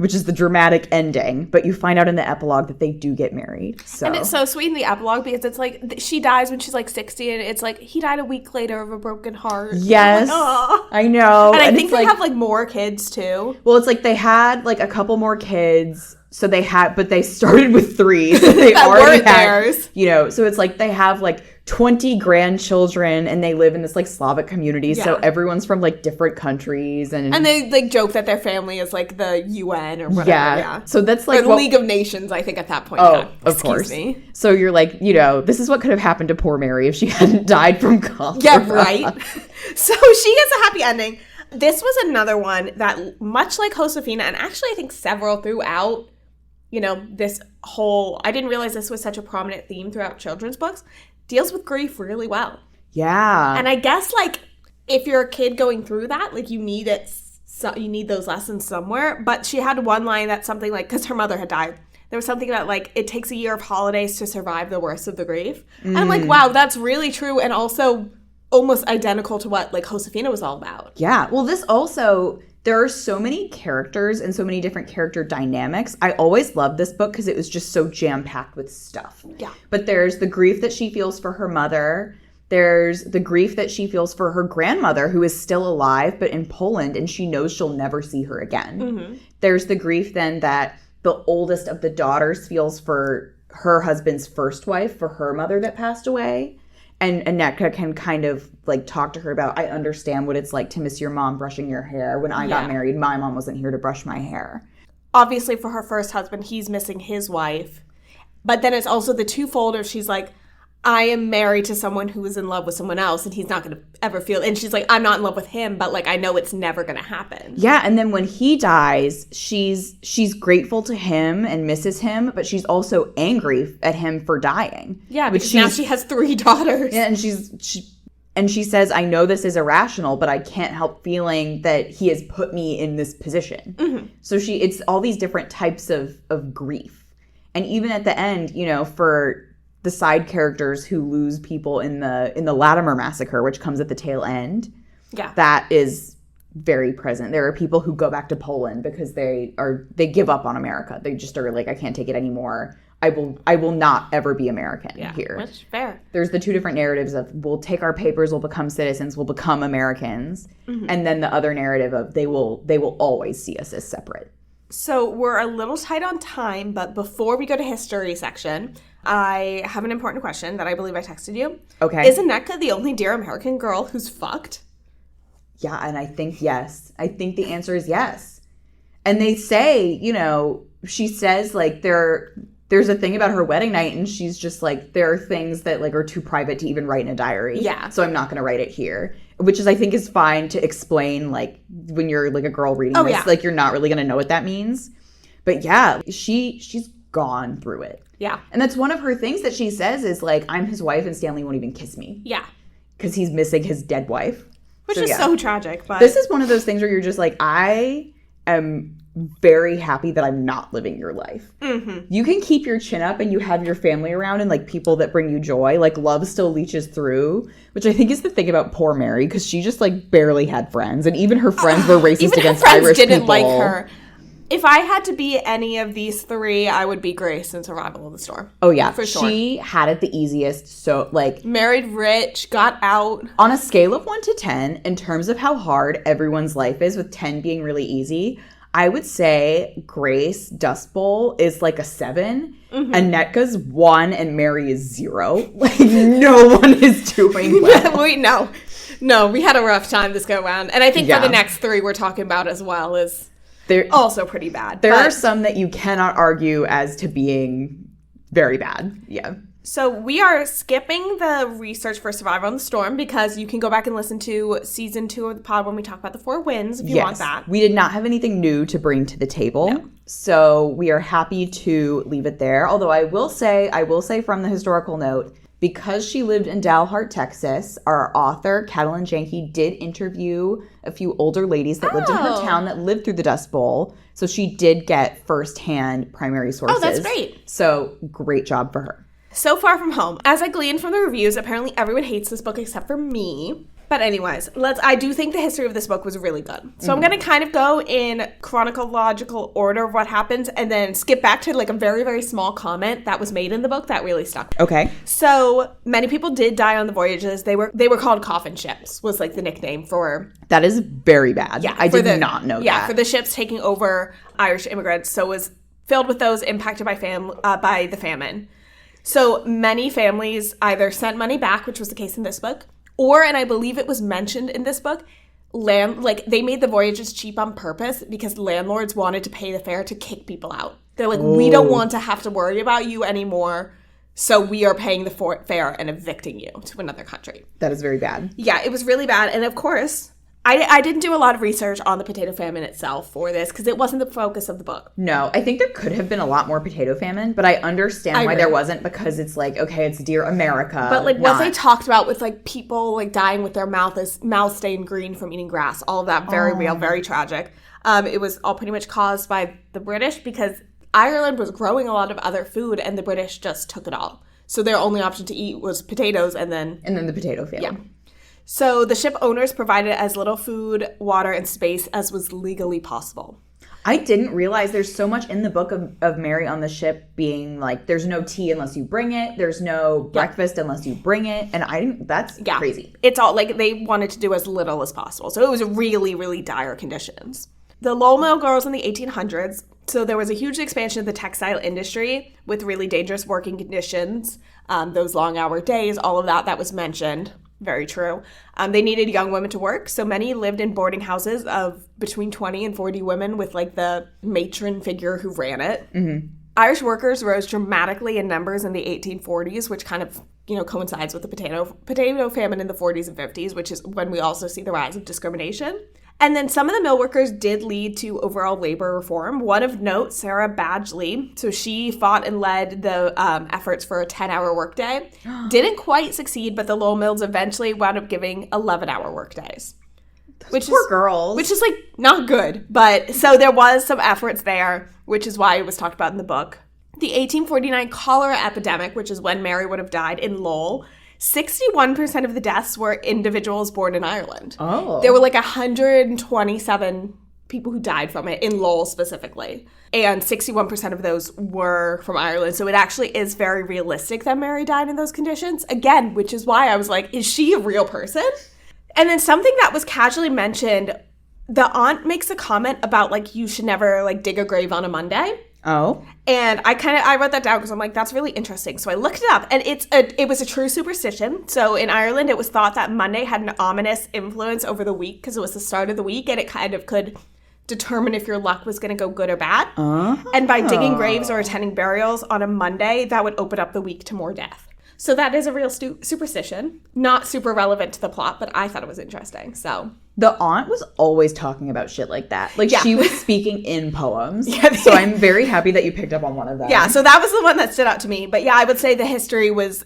which is the dramatic ending. But you find out in the epilogue that they do get married. So. And it's so sweet in the epilogue because it's like she dies when she's like 60 and it's like he died a week later of a broken heart. Yes. Like, I know. And I think it's they like, have like more kids too. well, it's like they had like a couple more kids. So they had, but they started with 3. So they That already weren't had, theirs. you know, so it's like they have like 20 grandchildren and they live in this like Slavic community. So Yeah. everyone's from like different countries. And they like joke that their family is like the UN or whatever. Yeah. So that's Or like the what, League of Nations, I think, at that point. oh, of Excuse course. me. So you're like, you know, this is what could have happened to poor Mary if she hadn't died from cholera. Yeah, right. So she gets a happy ending. This was another one that, much like Josefina, and actually I think several throughout, you know, this whole, I didn't realize this was such a prominent theme throughout children's books, deals with grief really well. Yeah. And I guess, like, if you're a kid going through that, like, you need it, so you need those lessons somewhere. But she had one line that's something like, because her mother had died, there was something about, like, it takes a year of holidays to survive the worst of the grief. And I'm like, wow, that's really true, and also almost identical to what, like, Josefina was all about. Yeah. Well, this also, there are so many characters and so many different character dynamics. I always loved this book because it was just so jam-packed with stuff. Yeah. But there's the grief that she feels for her mother. There's the grief that she feels for her grandmother, who is still alive, but in Poland, and she knows she'll never see her again. Mm-hmm. There's the grief then that the oldest of the daughters feels for her husband's first wife, for her mother that passed away. And Annetka can kind of like talk to her about, I understand what it's like to miss your mom brushing your hair. When I got married, my mom wasn't here to brush my hair. Obviously, for her first husband, he's missing his wife. But then it's also the twofold of she's like, I am married to someone who is in love with someone else and he's not going to ever feel, and she's like, I'm not in love with him, but like, I know it's never going to happen. Yeah. And then when he dies, she's grateful to him and misses him, but she's also angry at him for dying. Yeah, because now she has 3 daughters. Yeah. And she says, I know this is irrational, but I can't help feeling that he has put me in this position. Mm-hmm. So it's all these different types of grief. And even at the end, you know, for the side characters who lose people in the Latimer massacre, which comes at the tail end, that is very present. There are people who go back to Poland because they give up on America. They just are like, I can't take it anymore. I will not ever be American here. Which is fair. There's the 2 different narratives of we'll take our papers, we'll become citizens, we'll become Americans, and then the other narrative of they will always see us as separate. So we're a little tight on time, but before we go to history section, I have an important question that I believe I texted you. Okay. Is Annetka the only Dear American Girl who's fucked? Yeah, and I think yes. I think the answer is yes. And they say, you know, she says like there's a thing about her wedding night and she's just like, there are things that like are too private to even write in a diary. Yeah. So I'm not going to write it here, which is I think is fine to explain like when you're like a girl reading this, like you're not really going to know what that means. But yeah, she's gone through it. Yeah. And that's one of her things that she says is like, I'm his wife and Stanley won't even kiss me. Yeah. Because he's missing his dead wife. Which is so tragic. But this is one of those things where you're just like, I am very happy that I'm not living your life. Mm-hmm. You can keep your chin up and you have your family around and like people that bring you joy. Like love still leaches through, which I think is the thing about poor Mary, because she just like barely had friends, and even her friends were racist against Irish people. Didn't like her. If I had to be any of these 3, I would be Grace in Survival of the Storm. Oh yeah, for sure. She had it the easiest. So like married rich, got out. On a scale of 1 to 10, in terms of how hard everyone's life is, with 10 being really easy, I would say Grace Dust Bowl is like a 7. Mm-hmm. Annetka's 1 and Mary is 0. Like no one is doing well. No, we had a rough time this go around, and I think for the next 3 we're talking about as well is. They're also pretty bad. There are some that you cannot argue as to being very bad. Yeah. So we are skipping the research for Survivor on the Storm because you can go back and listen to season 2 of the pod when we talk about the 4 wins if you want that. We did not have anything new to bring to the table. No. So we are happy to leave it there. Although I will say from the historical note, because she lived in Dalhart, Texas, our author, Catalin Janke, did interview a few older ladies that lived in her town that lived through the Dust Bowl. So she did get firsthand primary sources. Oh, that's great. So great job for her. So Far From Home. As I gleaned from the reviews, apparently everyone hates this book except for me. But anyways, I do think the history of this book was really good. So I'm going to kind of go in chronological order of what happens and then skip back to like a very, very small comment that was made in the book that really stuck. Okay. So many people did die on the voyages. They were called coffin ships, was like the nickname for... That is very bad. Yeah, I did not know that. Yeah, for the ships taking over Irish immigrants. So it was filled with those impacted by the famine. So many families either sent money back, which was the case in this book, or, and I believe it was mentioned in this book, they made the voyages cheap on purpose because landlords wanted to pay the fare to kick people out. They're like, we don't want to have to worry about you anymore, so we are paying the fare and evicting you to another country. That is very bad. Yeah, it was really bad. And of course, I didn't do a lot of research on the potato famine itself for this because it wasn't the focus of the book. No, I think there could have been a lot more potato famine, but I understand why there wasn't because it's like, okay, it's Dear America. But like what they talked about with like people like dying with their mouth stained green from eating grass, all of that very real, very tragic. It was all pretty much caused by the British because Ireland was growing a lot of other food and the British just took it all. So their only option to eat was potatoes and then the potato famine. Yeah. So the ship owners provided as little food, water, and space as was legally possible. I didn't realize there's so much in the book of Mary on the ship being like, there's no tea unless you bring it. There's no breakfast unless you bring it. And that's crazy. It's all like they wanted to do as little as possible. So it was really, really dire conditions. The Lowell Mill girls in the 1800s. So there was a huge expansion of the textile industry with really dangerous working conditions, those long hour days, all of that was mentioned. Very true. They needed young women to work, so many lived in boarding houses of between 20 and 40 women with like the matron figure who ran it. Mm-hmm. Irish workers rose dramatically in numbers in the 1840s, which kind of, coincides with the potato famine in the 40s and 50s, which is when we also see the rise of discrimination. And then some of the mill workers did lead to overall labor reform. One of note, Sarah Badgley. So she fought and led the efforts for a 10-hour workday. Didn't quite succeed, but the Lowell Mills eventually wound up giving 11-hour workdays. Poor girls. Which is like not good. But so there was some efforts there, which is why it was talked about in the book. The 1849 cholera epidemic, which is when Mary would have died in Lowell, 61% of the deaths were individuals born in Ireland. Oh. There were like 127 people who died from it in Lowell specifically. And 61% of those were from Ireland. So it actually is very realistic that Mary died in those conditions. Again, which is why I was like, is she a real person? And then something that was casually mentioned, the aunt makes a comment about like, you should never like dig a grave on a Monday. Oh. And I wrote that down because I'm like, that's really interesting. So I looked it up, and it was a true superstition. So in Ireland, it was thought that Monday had an ominous influence over the week because it was the start of the week, and it kind of could determine if your luck was going to go good or bad. And by digging graves or attending burials on a Monday, that would open up the week to more death. So that is a real superstition. Not super relevant to the plot, but I thought it was interesting. So the aunt was always talking about shit like that. Like, she was speaking in poems. So I'm very happy that you picked up on one of them. Yeah, so that was the one that stood out to me. But yeah, I would say the history was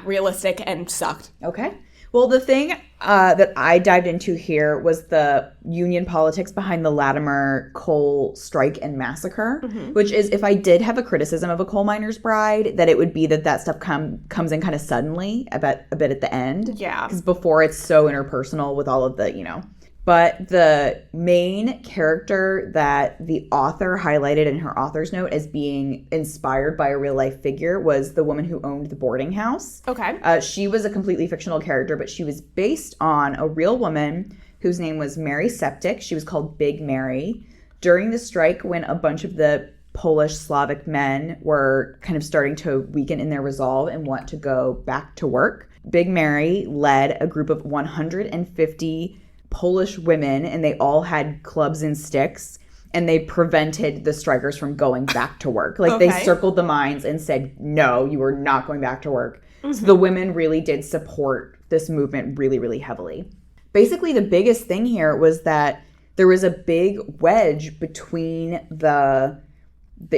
realistic and sucked. Okay. Well, the thing that I dived into here was the union politics behind the Latimer coal strike and massacre, which is, if I did have a criticism of A Coal Miner's Bride, that it would be that stuff comes in kind of suddenly, a bit at the end. Yeah. Because before it's so interpersonal with all of the, But the main character that the author highlighted in her author's note as being inspired by a real life figure was the woman who owned the boarding house. Okay. She was a completely fictional character, but she was based on a real woman whose name was Mary Septic. She was called Big Mary. During the strike, when a bunch of the Polish Slavic men were kind of starting to weaken in their resolve and want to go back to work, Big Mary led a group of 150 Polish women, and they all had clubs and sticks, and they prevented the strikers from going back to work. Like, they circled the mines and said, no, you are not going back to work. So the women really did support this movement really, really heavily. Basically, the biggest thing here was that there was a big wedge between the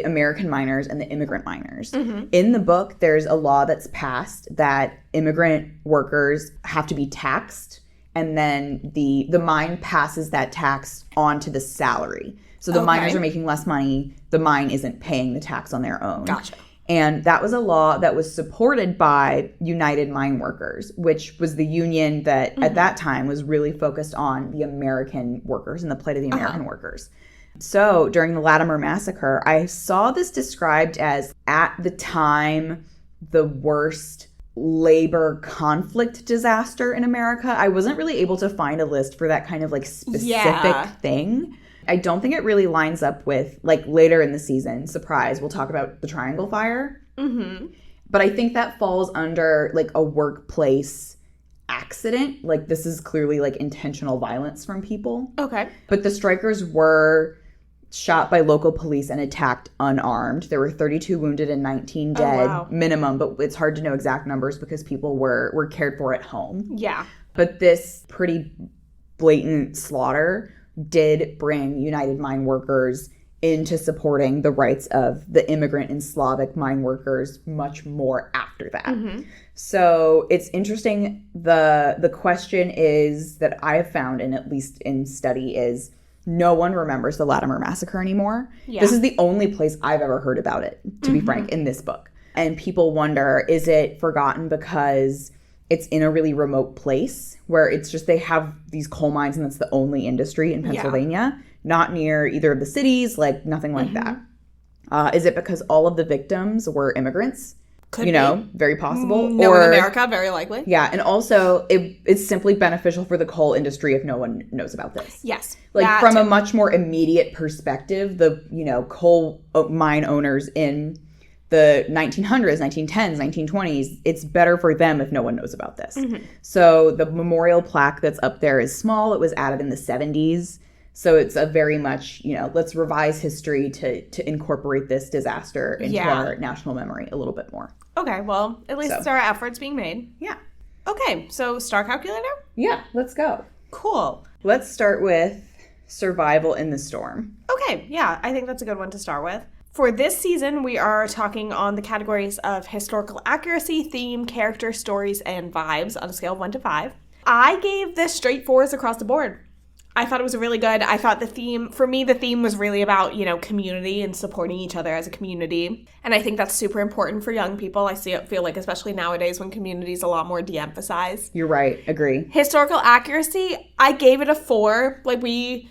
American miners and the immigrant miners. In the book, there's a law that's passed that immigrant workers have to be taxed, and then the mine passes that tax on to the salary. So the miners are making less money. The mine isn't paying the tax on their own. Gotcha. And that was a law that was supported by United Mine Workers, which was the union that at that time was really focused on the American workers and the plight of the American workers. So during the Latimer Massacre, I saw this described as, at the time, the worst labor conflict disaster in America. I wasn't really able to find a list for that kind of like specific thing. I don't think it really lines up with, like, later in the season, surprise, we'll talk about the Triangle Fire. Mm-hmm. But I think that falls under, like, a workplace accident. Like, this is clearly, like, intentional violence from people. Okay. But the strikers were shot by local police and attacked unarmed. There were 32 wounded and 19 dead minimum, but it's hard to know exact numbers because people were cared for at home. Yeah. But this pretty blatant slaughter did bring United Mine Workers into supporting the rights of the immigrant and Slavic mine workers much more after that. Mm-hmm. So it's interesting. The question is that I have found, and at least in study, is no one remembers the Latimer Massacre anymore. Yeah. This is the only place I've ever heard about it, to be frank, in this book. And people wonder, is it forgotten because it's in a really remote place where it's just they have these coal mines and that's the only industry in Pennsylvania, not near either of the cities, like nothing like that. Is it because all of the victims were immigrants? Could be. Very possible. No, in America, very likely. Yeah, and also it's simply beneficial for the coal industry if no one knows about this. Yes. Like from a much more immediate perspective, the, coal mine owners in the 1900s, 1910s, 1920s, it's better for them if no one knows about this. Mm-hmm. So the memorial plaque that's up there is small. It was added in the 70s. So it's a very much, let's revise history to incorporate this disaster into our national memory a little bit more. Okay, well, at least there are efforts being made. Yeah. Okay, so star calculator? Yeah, let's go. Cool. Let's start with survival in the storm. Okay, yeah, I think that's a good one to start with. For this season, we are talking on the categories of historical accuracy, theme, character, stories, and vibes on a scale of 1 to 5. I gave this straight 4s across the board. I thought it was really good. I thought the theme was really about, community and supporting each other as a community. And I think that's super important for young people. I feel like, especially nowadays when community is a lot more de-emphasized. You're right. Agree. Historical accuracy, I gave it a 4. Like, we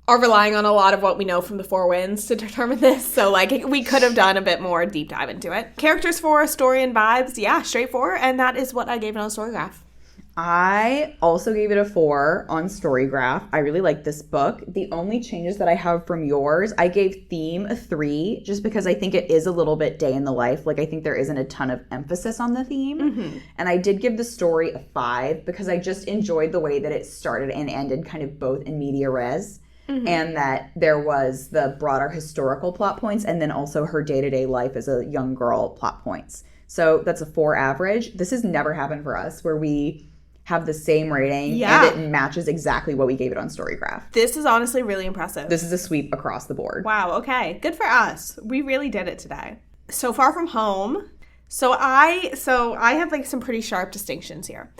are relying on a lot of what we know from the Four Winds to determine this. So, we could have done a bit more deep dive into it. Characters 4, story and vibes, yeah, straight 4. And that is what I gave it on Storygraph. I also gave it a 4 on Storygraph. I really like this book. The only changes that I have from yours, I gave theme a 3 just because I think it is a little bit day in the life. Like, I think there isn't a ton of emphasis on the theme. Mm-hmm. And I did give the story a 5 because I just enjoyed the way that it started and ended kind of both in media res. Mm-hmm. And that there was the broader historical plot points and then also her day-to-day life as a young girl plot points. So that's a 4 average. This has never happened for us where we have the same rating and it matches exactly what we gave it on Storygraph. This is honestly really impressive. This is a sweep across the board. Wow, okay. Good for us. We really did it today. So Far From Home. So I have some pretty sharp distinctions here.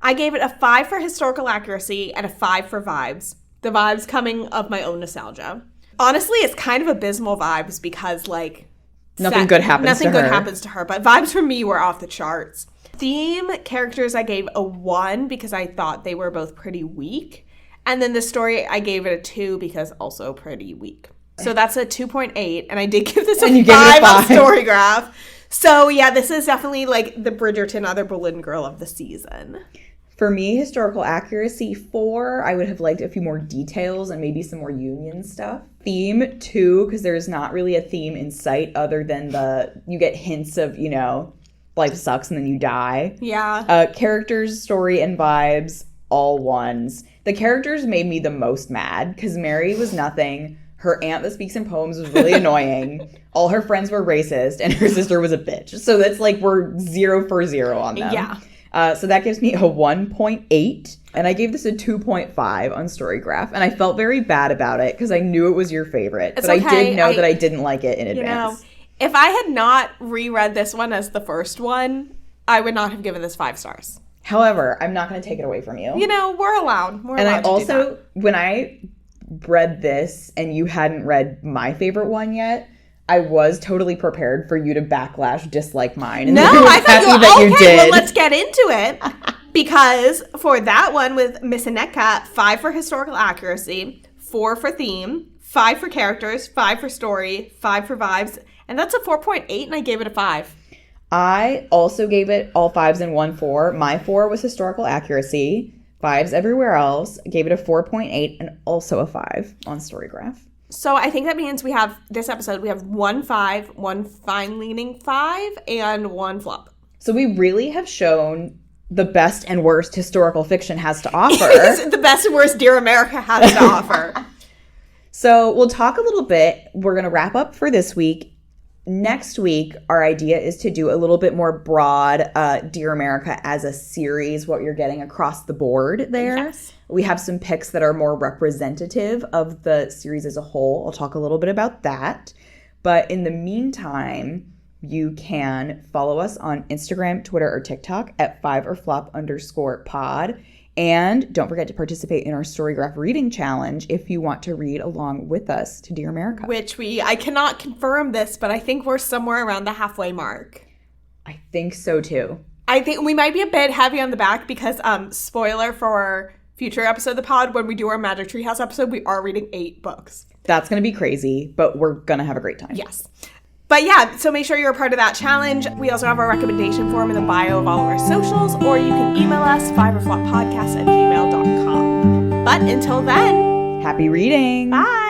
I gave it a 5 for historical accuracy and a 5 for vibes. The vibes coming of my own nostalgia. Honestly, it's kind of abysmal vibes because nothing good happens to her. But vibes for me were off the charts. Theme characters I gave a 1 because I thought they were both pretty weak. And then the story I gave it a 2 because also pretty weak. So that's a 2.8. And I did give this a 5 on Storygraph. So yeah, this is definitely the Bridgerton Other Boleyn Girl of the season. For me, historical accuracy 4, I would have liked a few more details and maybe some more Union stuff. Theme 2, because there's not really a theme in sight other than you get hints of, life sucks and then you die. Yeah. Characters, story, and vibes, all 1s. The characters made me the most mad because Mary was nothing. Her aunt that speaks in poems was really annoying. All her friends were racist and her sister was a bitch. So that's we're 0 for 0 on them. Yeah. So that gives me a 1.8, and I gave this a 2.5 on Storygraph, and I felt very bad about it because I knew it was your favorite, but okay. I did know that I didn't like it in advance. If I had not reread this one as the first one, I would not have given this 5 stars. However, I'm not going to take it away from you. We're allowed. And I also, when I read this and you hadn't read my favorite one yet, I was totally prepared for you to backlash, dislike mine. And No, I was I thought happy you that were you okay. did. Well, let's get into it. Because for that one with Miss Anetka, 5 for historical accuracy, 4 for theme, 5 for characters, 5 for story, 5 for vibes, and that's a 4.8, and I gave it a 5. I also gave it all 5s and 1 4. My 4 was historical accuracy. 5s everywhere else. Gave it a 4.8 and also a 5 on Storygraph. So I think that means we have, this episode, we have 1 5, 1 fine leaning 5, and 1 flop. So we really have shown the best and worst historical fiction has to offer. The best and worst Dear America has to offer. So we'll talk a little bit. We're going to wrap up for this week. Next week, our idea is to do a little bit more broad Dear America as a series, what you're getting across the board there. Yes. We have some picks that are more representative of the series as a whole. I'll talk a little bit about that. But in the meantime, you can follow us on Instagram, Twitter, or TikTok at 5orflop_pod. And don't forget to participate in our Storygraph reading challenge if you want to read along with us to Dear America. Which I cannot confirm this, but I think we're somewhere around the halfway mark. I think so too. I think we might be a bit heavy on the back because, spoiler for our future episode of the pod, when we do our Magic Treehouse episode, we are reading 8 books. That's going to be crazy, but we're going to have a great time. Yes. But yeah, so make sure you're a part of that challenge. We also have our recommendation form in the bio of all of our socials, or you can email us, 5orfloppodcast@gmail.com. But until then, Happy reading! bye!